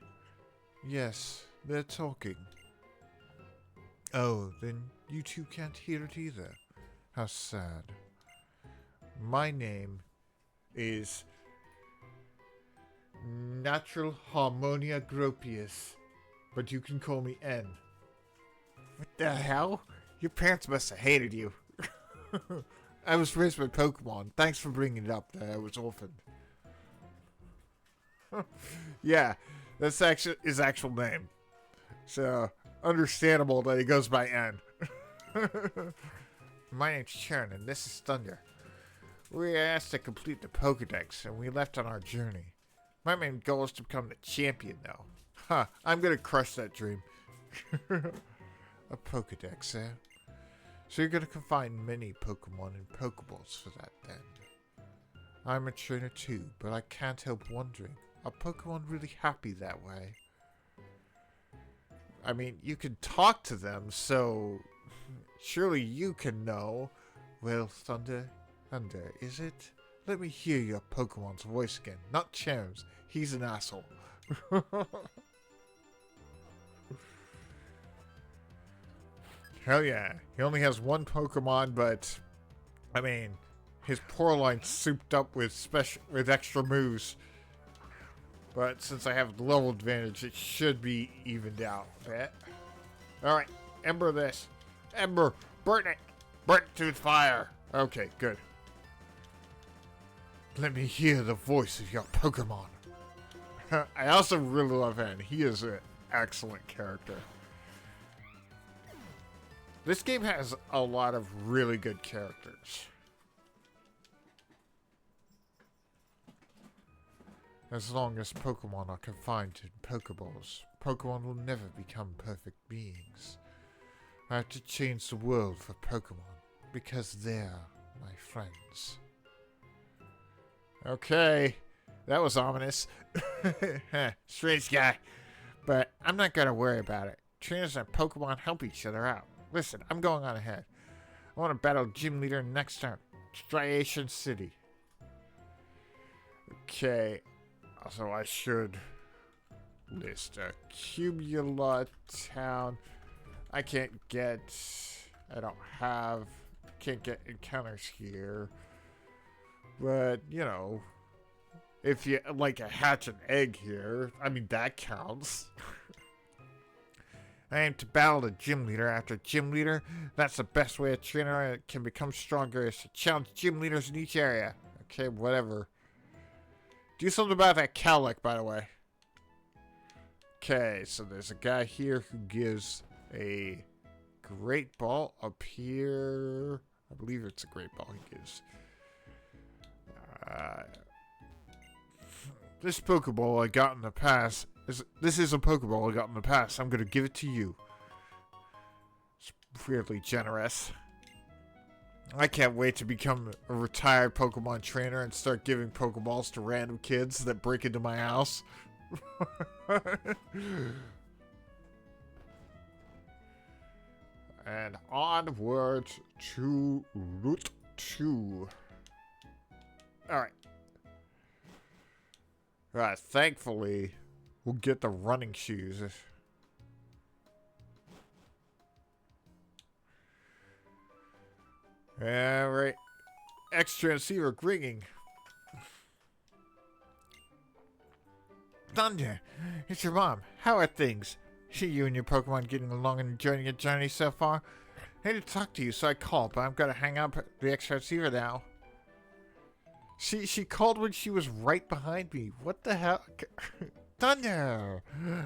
Yes, they're talking. Oh, then you two can't hear it either. How sad. My name is Natural Harmonia Gropius, but you can call me N. What the hell? Your parents must have hated you. I was raised by Pokemon. Thanks for bringing it up that I was orphaned. Yeah, that's actually his actual name. So, understandable that he goes by N. My name's Sharon, and this is Thunder. We were asked to complete the Pokedex, and we left on our journey. My main goal is to become the champion, though. Huh, I'm gonna crush that dream. A Pokedex, eh? So you're gonna find many Pokemon and Pokeballs for that, then. I'm a trainer too, but I can't help wondering, are Pokemon really happy that way? I mean, you can talk to them, so surely you can know. Well, Thunder, is it? Let me hear your Pokemon's voice again. Not Charon's. He's an asshole. Hell yeah. He only has one Pokemon, but I mean, his poor line's souped up with extra moves. But since I have the level advantage, it should be evened out. Alright, Ember this. Ember, burn it! Burn it to fire! Okay, good. Let me hear the voice of your Pokemon. I also really love him. He is an excellent character. This game has a lot of really good characters. As long as Pokemon are confined in Pokeballs, Pokemon will never become perfect beings. I have to change the world for Pokemon, because they're my friends. Okay, that was ominous. Strange guy. But I'm not gonna worry about it. Trainers and Pokemon help each other out. Listen, I'm going on ahead. I want to battle Gym Leader next time. Striation City. Okay. Also, I should list a Cubula Town. I can't get encounters here. But, you know, if you like hatch an egg here, I mean, that counts. I aim to battle the Gym Leader. After Gym Leader, that's the best way a trainer can become stronger, is to challenge Gym Leaders in each area. Okay, whatever. Do something about that cowlick, by the way. Okay, so there's a guy here who gives a great ball up here. I believe it's a great ball he gives. This Pokeball I got in the past. This is a Pokeball I got in the past. I'm gonna give it to you. It's weirdly generous. I can't wait to become a retired Pokemon trainer and start giving Pokeballs to random kids that break into my house. And onward to Route 2. Alright. Alright, thankfully, we'll get the running shoes. Alright. X-Transceiver ringing. Thunder, it's your mom. How are things? See you and your Pokemon getting along and enjoying your journey so far? I had to talk to you, so I called, but I've got to hang up the X-Transceiver now. She called when she was right behind me. What the hell? Thunder!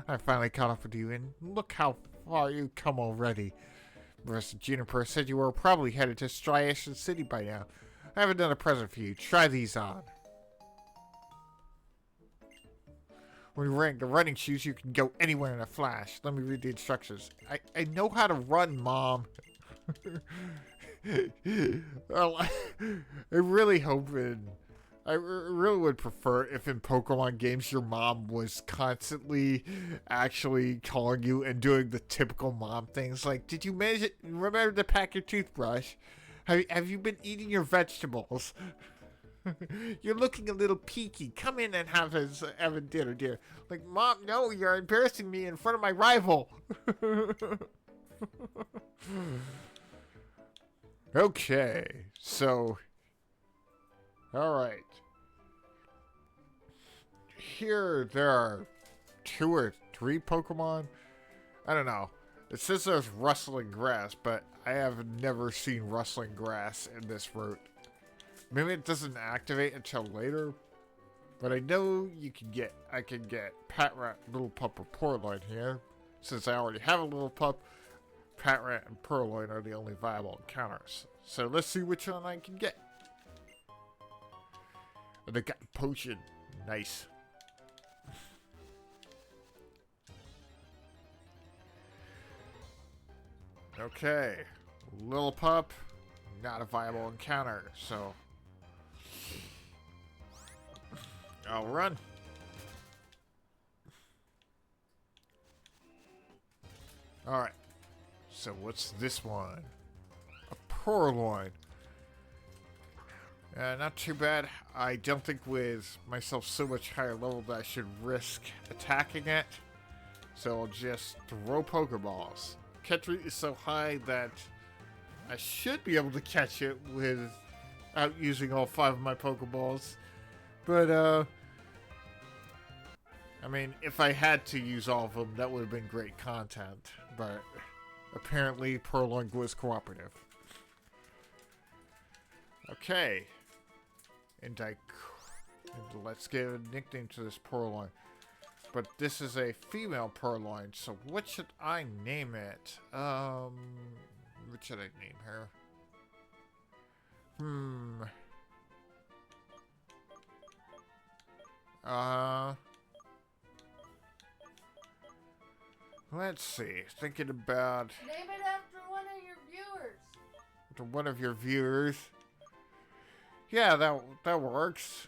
I finally caught up with you, and look how far you've come already. Mr. Juniper said you were probably headed to Striation City by now. I have another present for you. Try these on. When you're wearing the running shoes, you can go anywhere in a flash. Let me read the instructions. I know how to run, Mom. Well, I really would prefer if in Pokemon games your mom was constantly actually calling you and doing the typical mom things. Like, did you remember to pack your toothbrush? Have you been eating your vegetables? You're looking a little peaky. Come in and have a dinner, dear. Like, Mom, no, you're embarrassing me in front of my rival. Okay, so Alright. Here, there are 2 or 3 Pokemon. I don't know. It says there's rustling grass, but I have never seen rustling grass in this route. Maybe it doesn't activate until later, but I know I can get Patrat, Little Pup, or Purloin here. Since I already have a Little Pup, Patrat and Purloin are the only viable encounters. So let's see which one I can get. Oh, they got a potion. Nice. Okay. Little Pup, not a viable encounter, so I'll run. Alright. So what's this one? A Purloin. Not too bad. I don't think with myself so much higher level that I should risk attacking it. So I'll just throw Pokeballs. Catch rate is so high that I should be able to catch it without using all 5 of my Pokeballs. But, I mean, if I had to use all of them, that would have been great content. But apparently, Purloin was cooperative. Okay. And let's give a nickname to this Purloin. But this is a female Purloin, so what should I name it? What should I name her? Let's see. Thinking about... Name it after one of your viewers. After one of your viewers. Yeah, that works.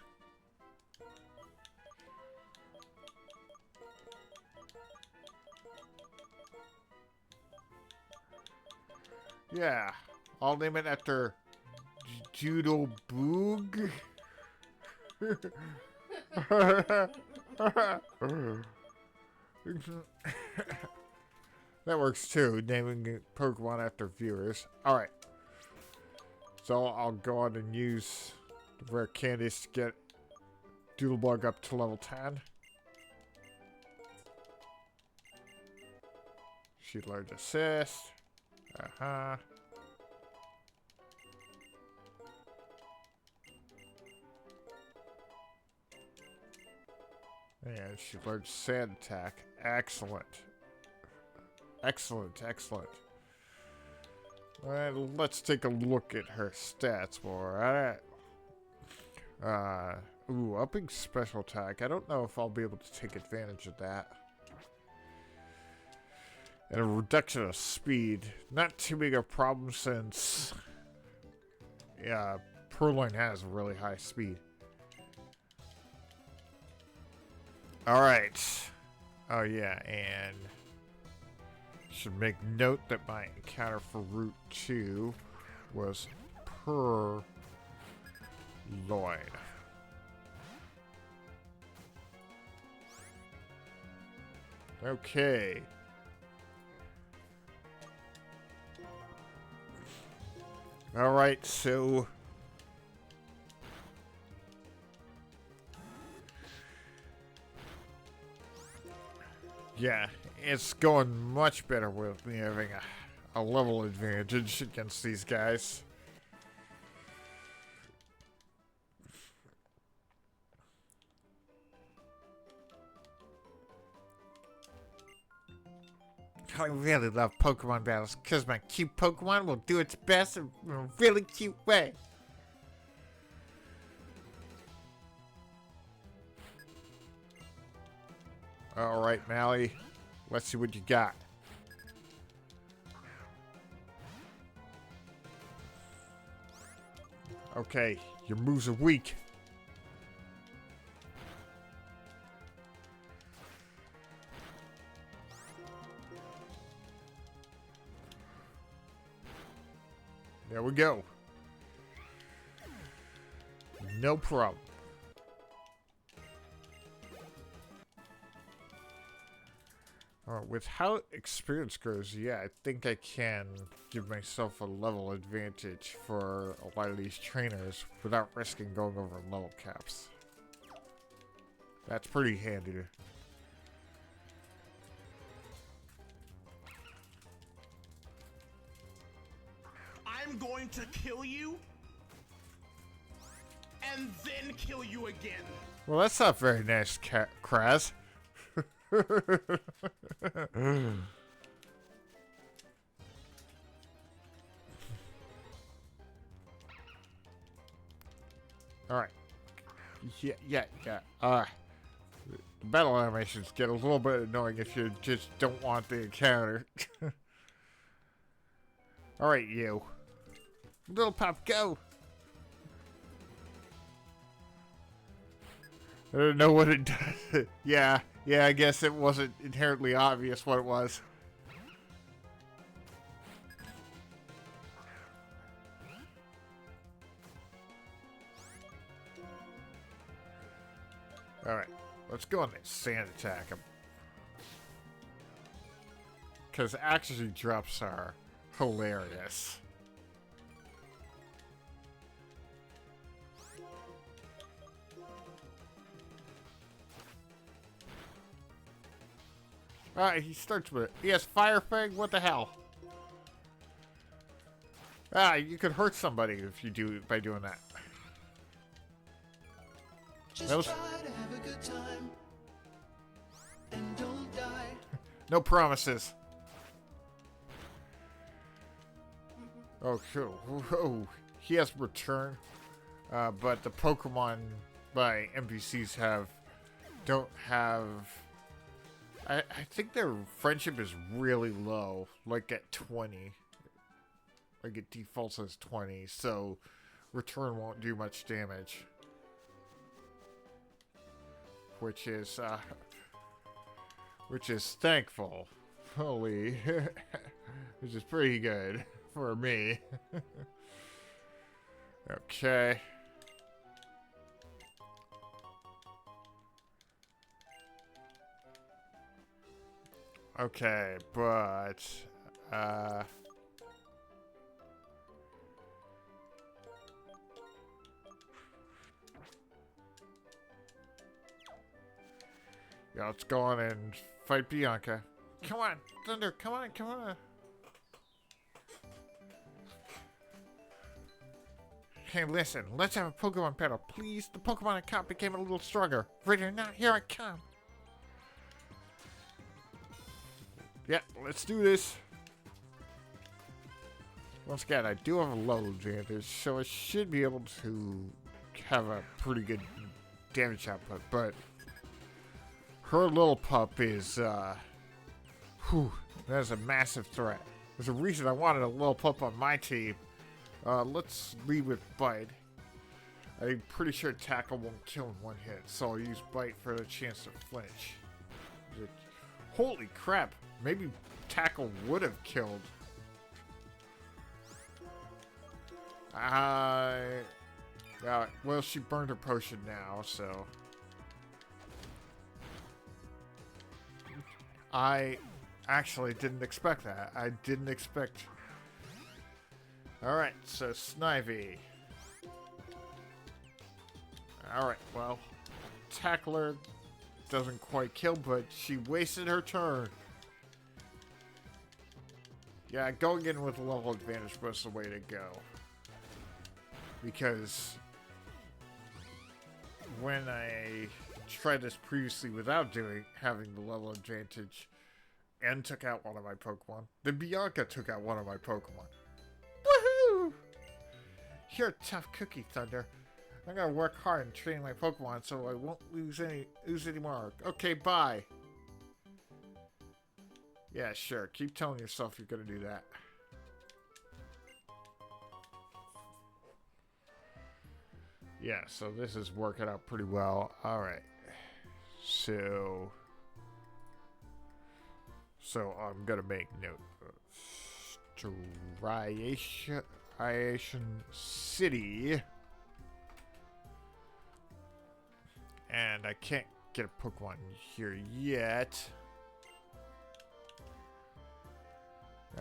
Yeah, I'll name it after Judo Boog. That works too, naming Pokemon after viewers. Alright. So I'll go on and use the rare candies to get Doodlebug up to level 10. She learned Assist. And she learned Sand Attack. Excellent. Excellent, excellent. Well, let's take a look at her stats more. Upping special attack. I don't know if I'll be able to take advantage of that. And a reduction of speed. Not too big a problem since... Yeah, Purloin has really high speed. Alright. Oh yeah, and... should make note that my encounter for Route 2 was Purloin. Okay. Alright, so... yeah, it's going much better with me having a level advantage against these guys. I really love Pokemon battles because my cute Pokemon will do its best in a really cute way. Alright, Mally. Let's see what you got. Okay, your moves are weak. There we go. No problem. With how experience goes, yeah, I think I can give myself a level advantage for a lot of these trainers without risking going over level caps. That's pretty handy. I'm going to kill you and then kill you again. Well, that's not very nice, Kraz. Alright. Yeah. The battle animations get a little bit annoying if you just don't want the encounter. Alright, you. Little Pop, go! I don't know what it does. Yeah, I guess it wasn't inherently obvious what it was. Alright, let's go on that sand attack him. Because accuracy drops are hilarious. Alright, he starts with it. He has Fire Fang? What the hell? Ah, you could hurt somebody if you do by doing that. Just That was... try to have a good time and don't die. No promises. Oh, cool. Whoa. He has return, but the Pokemon by NPCs don't have. I think their friendship is really low, like at 20. Like it defaults as 20, so return won't do much damage. Which is thankful. Holy, which is pretty good for me. Okay. Okay, but yeah, let's go on and fight Bianca. Come on, Thunder, come on. Hey, listen, let's have a Pokemon battle, please. The Pokemon account became a little stronger. Ready or not, here I come. Yeah, let's do this. Once again, I do have a low advantage, so I should be able to have a pretty good damage output, but her little pup is, that's a massive threat. There's a reason I wanted a little pup on my team. Let's lead with Bite. I'm pretty sure Tackle won't kill in one hit, so I'll use Bite for the chance to flinch. Holy crap! Maybe Tackle would have killed. Well, she burned her potion now, so... I actually didn't expect that. I didn't expect... Alright, so Snivy. Alright, well, Tackler doesn't quite kill, but she wasted her turn. Yeah, going in with a level advantage was the way to go. Because when I tried this previously without having the level advantage and took out one of my Pokemon, then Bianca took out one of my Pokemon. Woohoo! You're a tough cookie, Thunder. I'm gonna work hard and train my Pokemon so I won't lose any more. Okay, bye. Yeah, sure. Keep telling yourself you're gonna do that. Yeah, so this is working out pretty well. Alright. So I'm gonna make note of Striation City. And I can't get a Pokemon here yet.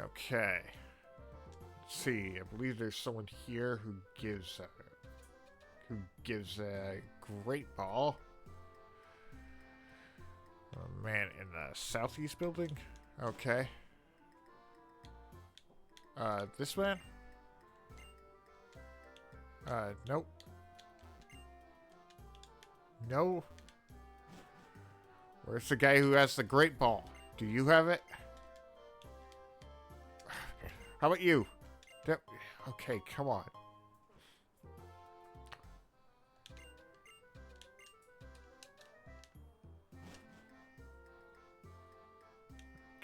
Okay. Let's see. I believe there's someone here who gives a great ball. Oh, man, in the southeast building? Okay. This man? Nope. No. Where's the guy who has the great ball? Do you have it? How about you? Okay, come on.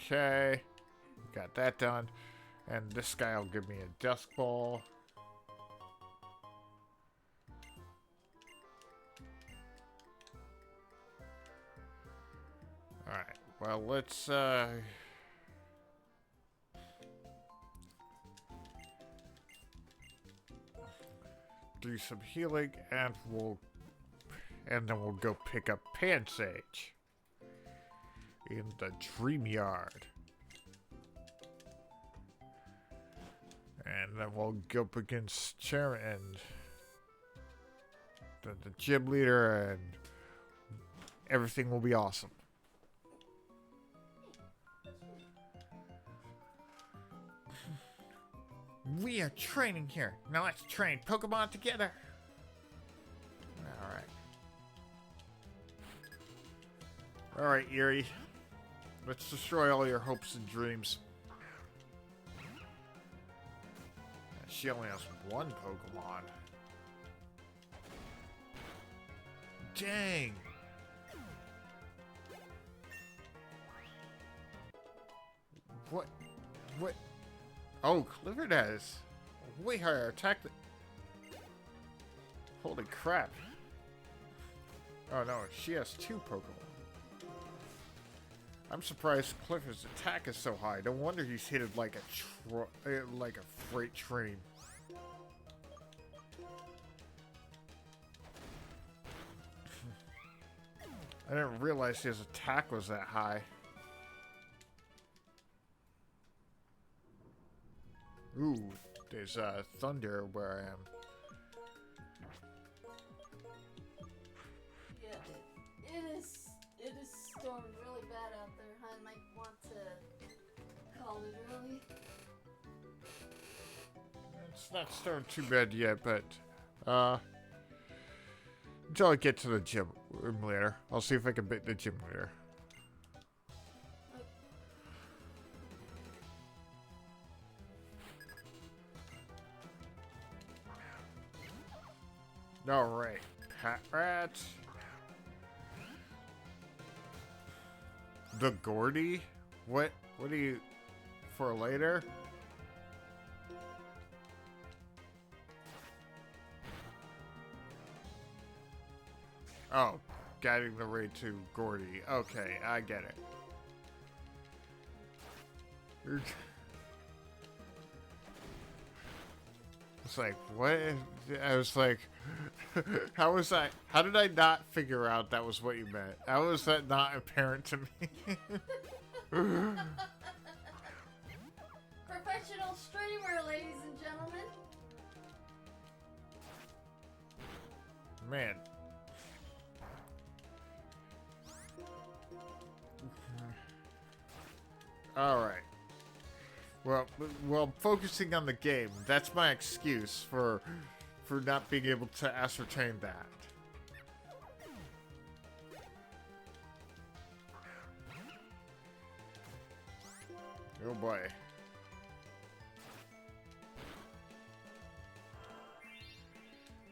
Okay. Got that done. And this guy will give me a dusk ball. Alright, well, let's, do some healing, and then we'll go pick up Pansage in the Dream Yard. And then we'll go up against Chair and the gym leader, and everything will be awesome. We are training here. Now let's train Pokemon together. Alright. Alright, Eerie. Let's destroy all your hopes and dreams. She only has one Pokemon. Dang. What? Oh, Clifford has way higher attack than... Holy crap. Oh no, she has two Pokemon. I'm surprised Clifford's attack is so high. No wonder he's hit it like a freight train. I didn't realize his attack was that high. Ooh, there's thunder where I am. Yeah, it is storming really bad out there. I might want to call it early. It's not storming too bad yet, but until I get to the gym room later, I'll see if I can beat the gym leader. Alright, Pat Rat. The Gordy? What are you for later? Oh, guiding the way to Gordy. Okay, I get it. It's like, what? I was like, how did I not figure out that was what you meant? How was that not apparent to me? Professional streamer, ladies and gentlemen. Man. Alright. Well, focusing on the game, that's my excuse for not being able to ascertain that. Oh boy.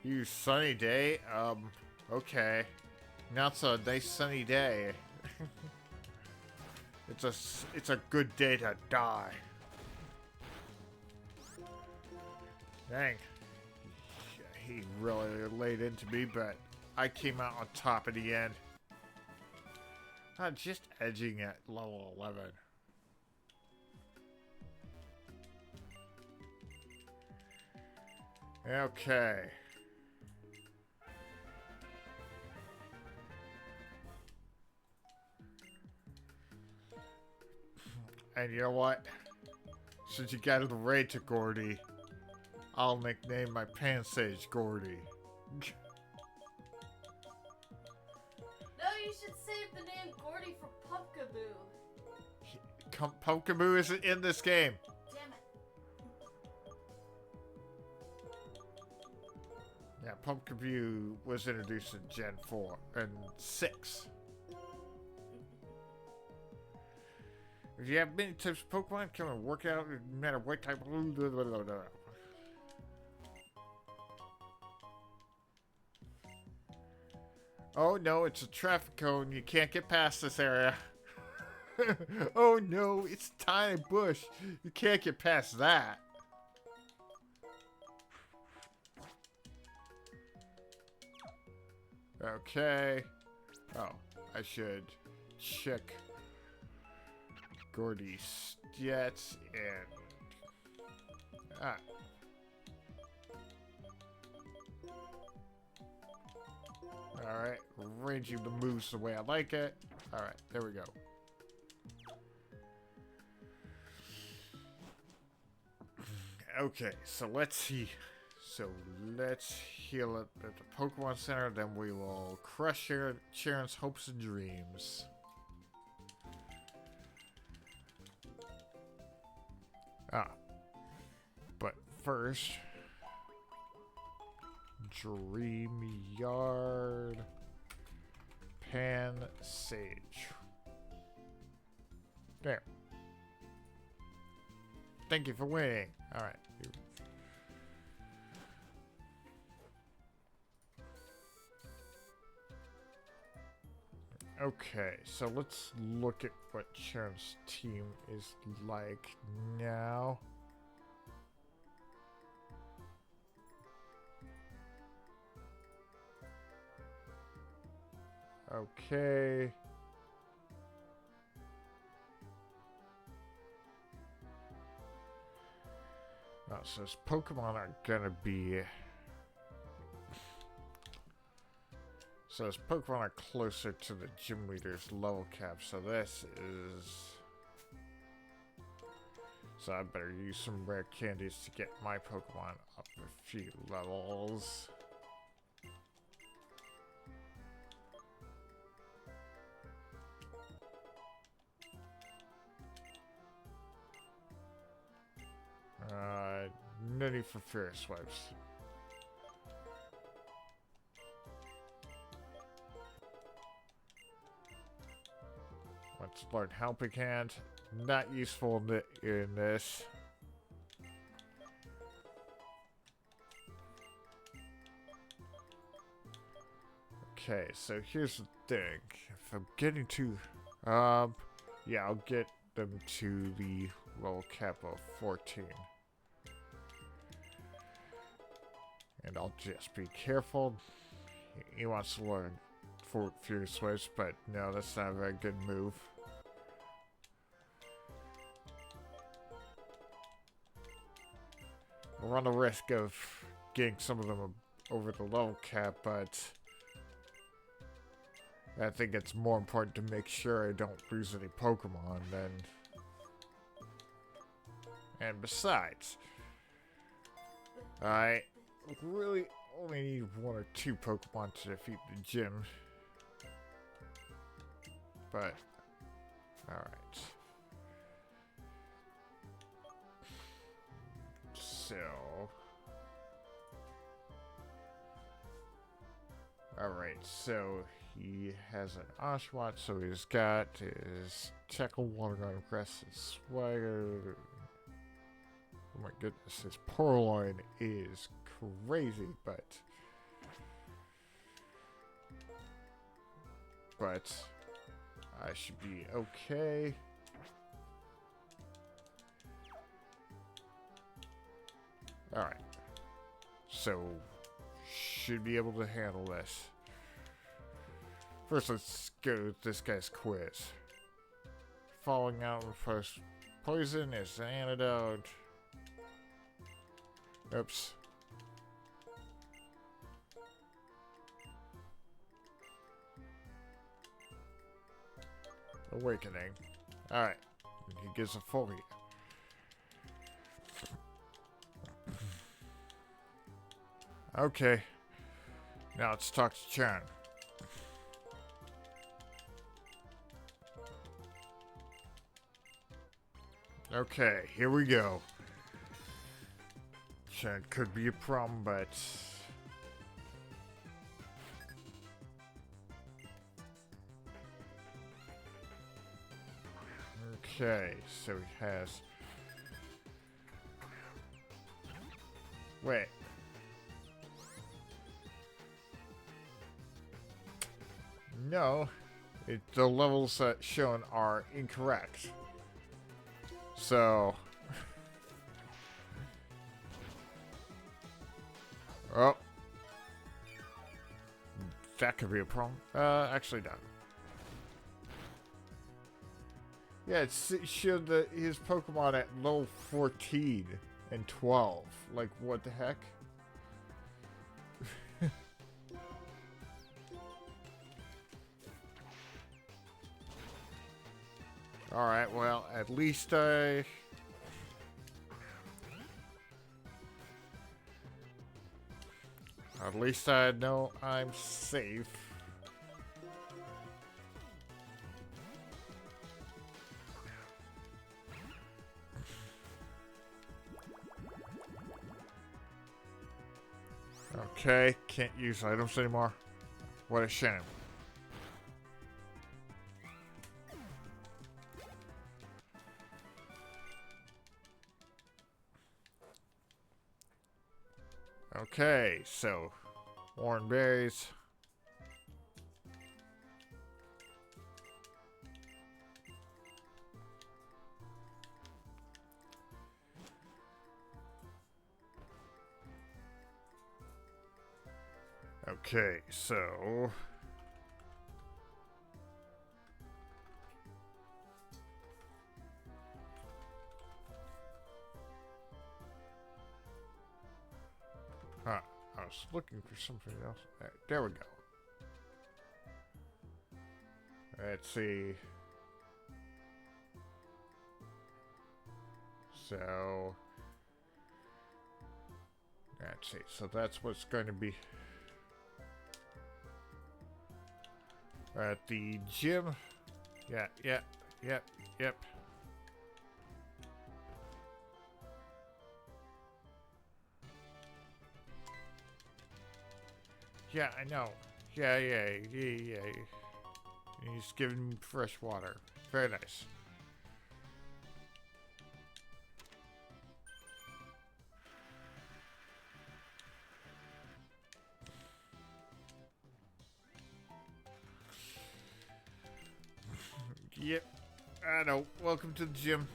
You sunny day? Okay. Now it's a nice sunny day. It's a good day to die. Dang. He really laid into me, but I came out on top at the end. Just edging at level 11. Okay. And you know what? Since you got it right to Gordy, I'll nickname my Pansage Gordy. No, you should save the name Gordy for Pumpkaboo. Pokeball isn't in this game. Damn it. Yeah, Pumpkaboo was introduced in Gen 4 and 6. If you have many types of Pokemon, come and work out no matter what type. Oh no, it's a traffic cone. You can't get past this area. Oh no, it's a tiny bush. You can't get past that. Okay. Oh, I should check Gordy's stats and... Alright, arranging the moves the way I like it. Alright, there we go. Okay, so let's see. So let's heal it at the Pokemon Center, then we will crush Sharon's hopes and dreams. But first, Dream Yard Pan Sage. There. Thank you for waiting. All right. Okay, so let's look at what Sharon's team is like now. Okay. Oh, so his Pokemon are gonna be... So his Pokemon are closer to the gym leader's level cap, so this is... So I better use some rare candies to get my Pokemon up a few levels. No need for Ferris swipes. Let's learn Helping Hand. Not useful in this. Okay, so here's the thing. If I'm getting to... yeah, I'll get them to the level cap of 14. And I'll just be careful. He wants to learn Furious Switch, but no, that's not a very good move. We'll run the risk of getting some of them over the level cap, but I think it's more important to make sure I don't lose any Pokemon than... And besides, I really only need 1 or 2 Pokemon to defeat the gym. But, alright. So... Alright, so he has an Oshawott, so he's got his Tackle, Water Gun, Aggressive Swagger. Oh my goodness, his Purloin is crazy, but I should be okay. Alright. So, should be able to handle this. First, let's go with this guy's quiz. Falling out with first poison is an antidote. Oops. Awakening. Alright. He gives a full heal. Okay. Now let's talk to Chan. Okay, here we go. Chan could be a problem, but... Okay, so he has... Wait. No, the levels that shown are incorrect. So... Oh. That could be a problem. Actually no. Yeah, it showed that his Pokemon at level 14 and 12. Like, what the heck? Alright, well, at least I know I'm safe. Okay, can't use items anymore. What a shame. Okay, so orange berries. Okay, so I was looking for something else. There we go. Let's see. So let's see. So that's what's going to be at the gym. Yep. Yeah, I know. Yeah. He's giving me fresh water. Very nice. Yep. I know. Welcome to the gym.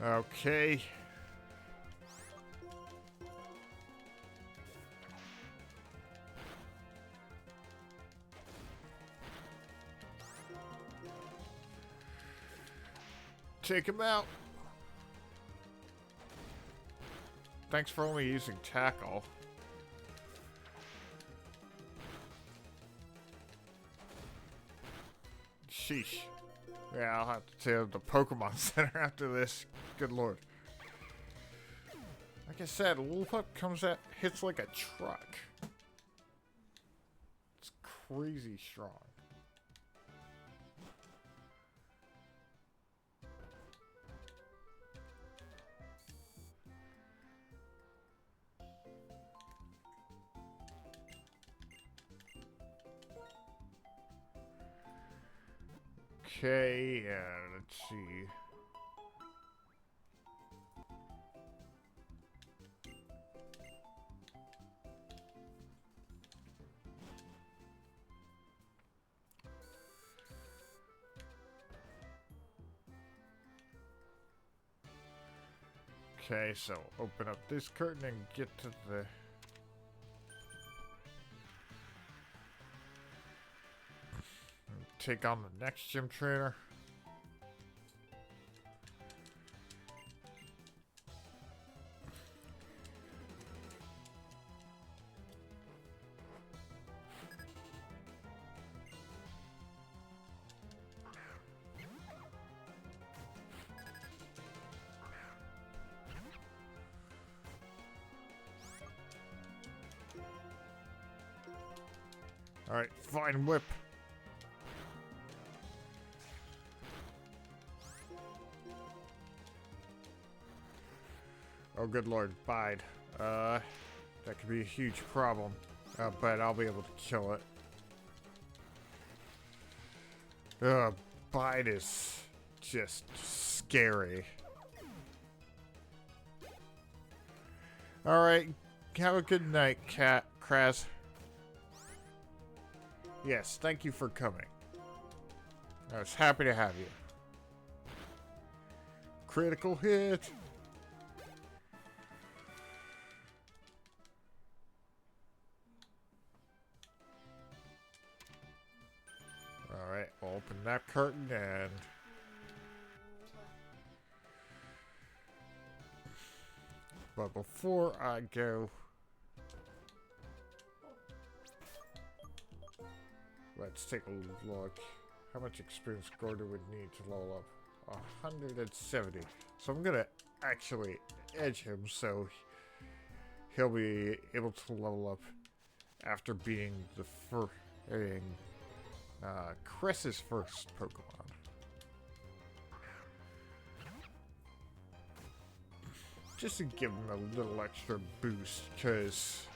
Okay. Take him out. Thanks for only using tackle. Sheesh. Yeah, I'll have to tell the Pokemon Center after this. Good lord. Like I said, Lillipup hits like a truck. It's crazy strong. Okay, let's see. Okay, so open up this curtain and get to the... Take on the next gym trainer. Alright, fine whip. Oh, good lord, bide. That could be a huge problem. But I'll be able to kill it. Bide is just scary. Alright, have a good night, Kraz. Yes, thank you for coming. I was happy to have you. Critical hit! Alright, we'll open that curtain and... But before I go... Let's take a look. How much experience Gordon would need to level up? 170. So I'm gonna actually edge him so he'll be able to level up after beating the Cress's first Pokemon. Just to give him a little extra boost, because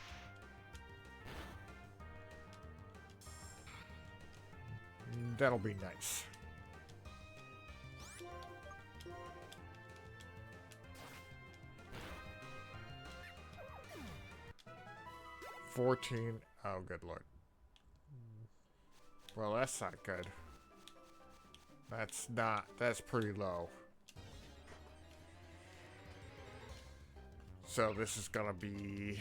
that'll be nice. $14. Oh, good lord. Well, that's not good. That's pretty low. So this is gonna be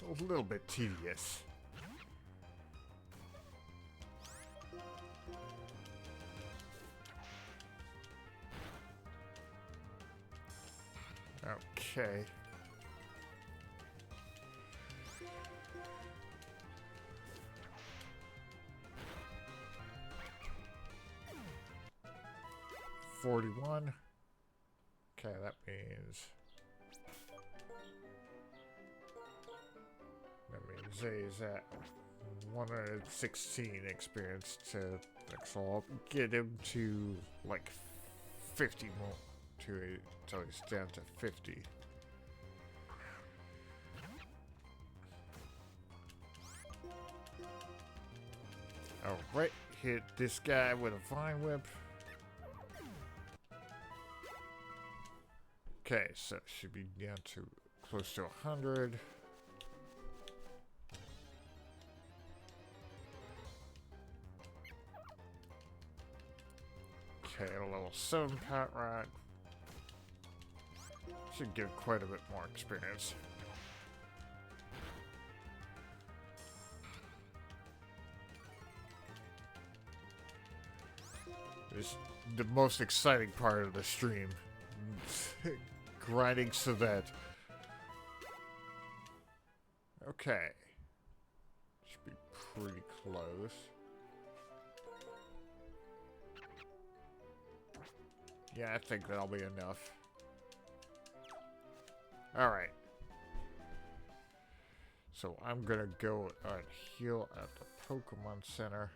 a little bit tedious. Okay. $41. Okay, that means Zay's at 116 experience to so I'll get him to like 50 more until he's down to 50. Alright, hit this guy with a Vine Whip. Okay, so it should be down to close to 100. Okay, a level 7 Pat Rat. Should give quite a bit more experience. This is the most exciting part of the stream. Grinding so that... Okay. Should be pretty close. Yeah, I think that'll be enough. Alright. So I'm gonna go and heal at the Pokemon Center.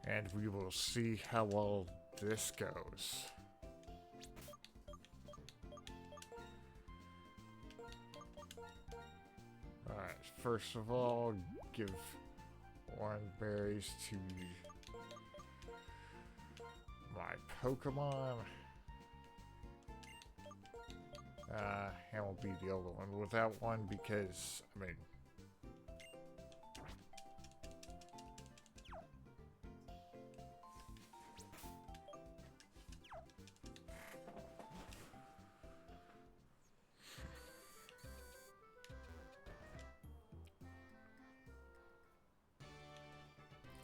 And we will see how well this goes. Alright, first of all, give 1 berries to my Pokemon. And we'll be the other one without one because, I mean,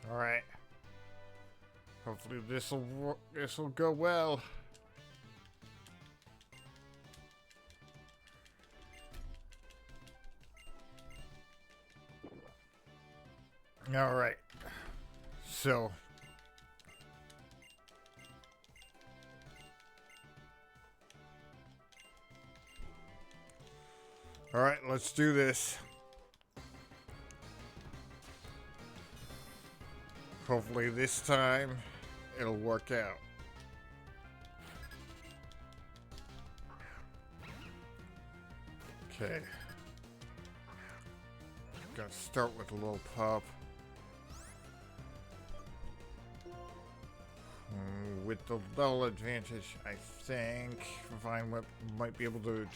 alright. Hopefully this'll go well. Alright. So Alright, let's do this. Hopefully this time it'll work out. Okay. Gonna start with a little pup. With the level advantage, I think Vine Whip might be able to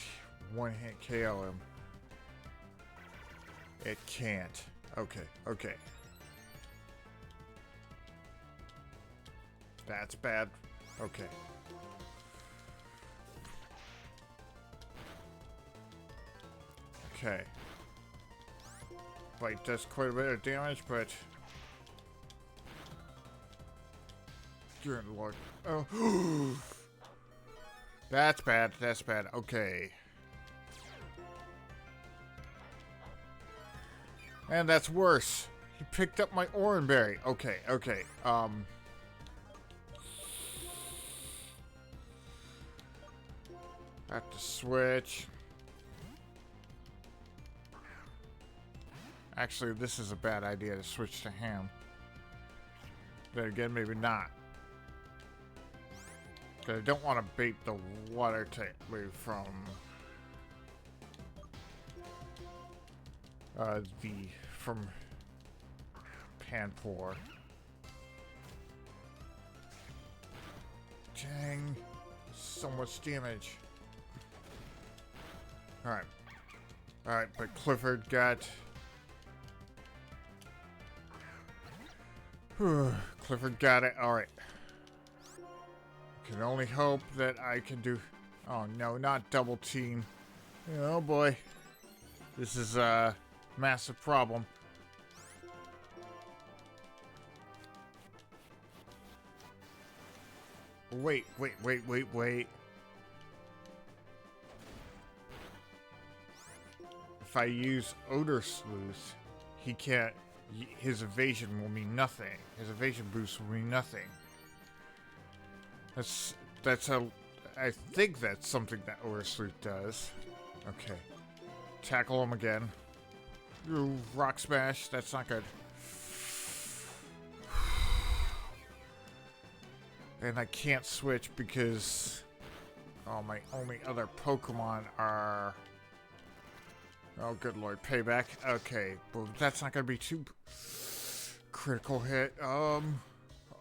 one-hit KO him. It can't. Okay, okay. That's bad. Okay. Okay. Bite does quite a bit of damage, but... Good lord. Oh. That's bad. That's bad. Okay. And that's worse. He picked up my Oranberry. Okay, okay. I have to switch. Actually, this is a bad idea to switch to him. Then again, maybe not. Because I don't want to bait the water type from from Panpour. Dang, so much damage. Alright. Alright, but Clifford got... Clifford got it. Alright. Can only hope that I can do... Oh no, not double team. Oh boy. This is a massive problem. Wait. If I use Odor Sleuth, he can't... His evasion will mean nothing. His evasion boost will mean nothing. That's how... I think that's something that Odor Sleuth does. Okay. Tackle him again. Ooh, Rock Smash. That's not good. And I can't switch because... Oh, my only other Pokemon are... Oh, good lord. Payback. Okay. Well, that's not going to be too... Critical hit.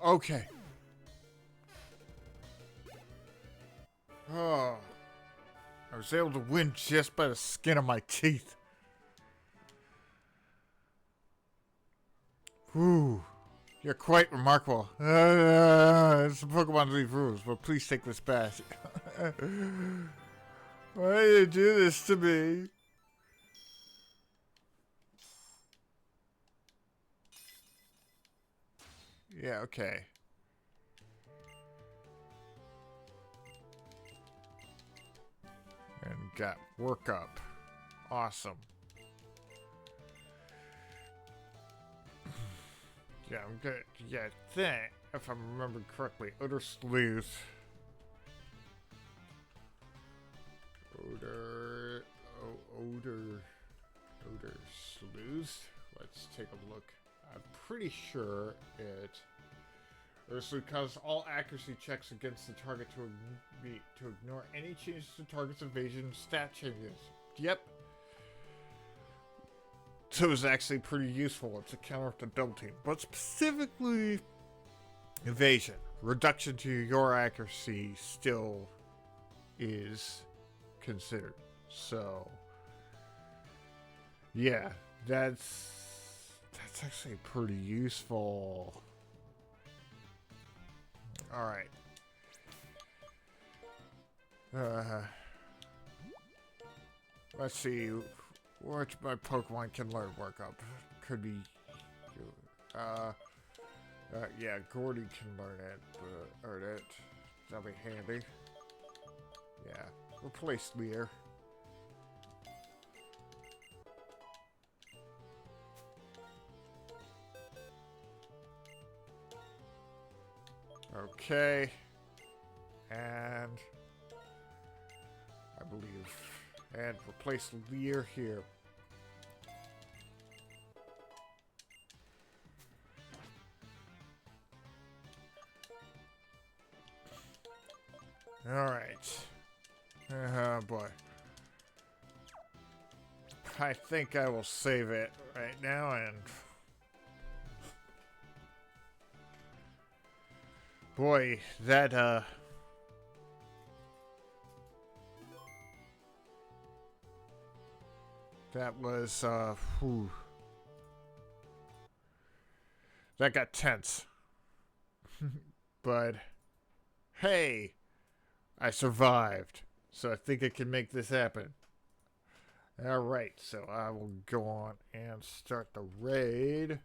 Okay. Oh. I was able to win just by the skin of my teeth. Whew. You're quite remarkable. It's the Pokemon League rules, but please take this back. Why did you do this to me? Yeah, okay. And got work up. Awesome. Yeah, I'm good. Yeah, I think, if I'm remembering correctly, Odor Sleuth. Odor Sleuth. Let's take a look. I'm pretty sure Odor Sleuth causes all accuracy checks against the target to ignore any changes to target's evasion stat changes. Yep. So it's actually pretty useful. It's a counter to double team, but specifically evasion. Reduction to your accuracy still is considered. So yeah, that's actually pretty useful. All right. Let's see. Which my Pokemon can learn work up. Could be... yeah, Gordy can learn it. That'll be handy. Yeah. Replace Leer. Okay. And... I believe... And replace Lear here. Alright. Oh boy. I think I will save it right now and... Boy, that, that was, whew. That got tense. But, hey, I survived. So I think I can make this happen. Alright, so I will go on and start the raid.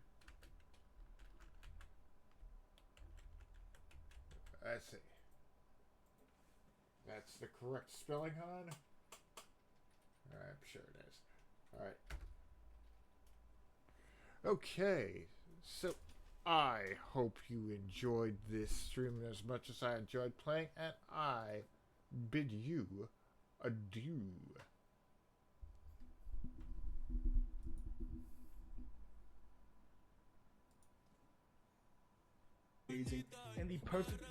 Let's see. That's the correct spelling, hon? I'm sure it is. Alright. Okay, so I hope you enjoyed this stream as much as I enjoyed playing, and I bid you adieu. And the perfect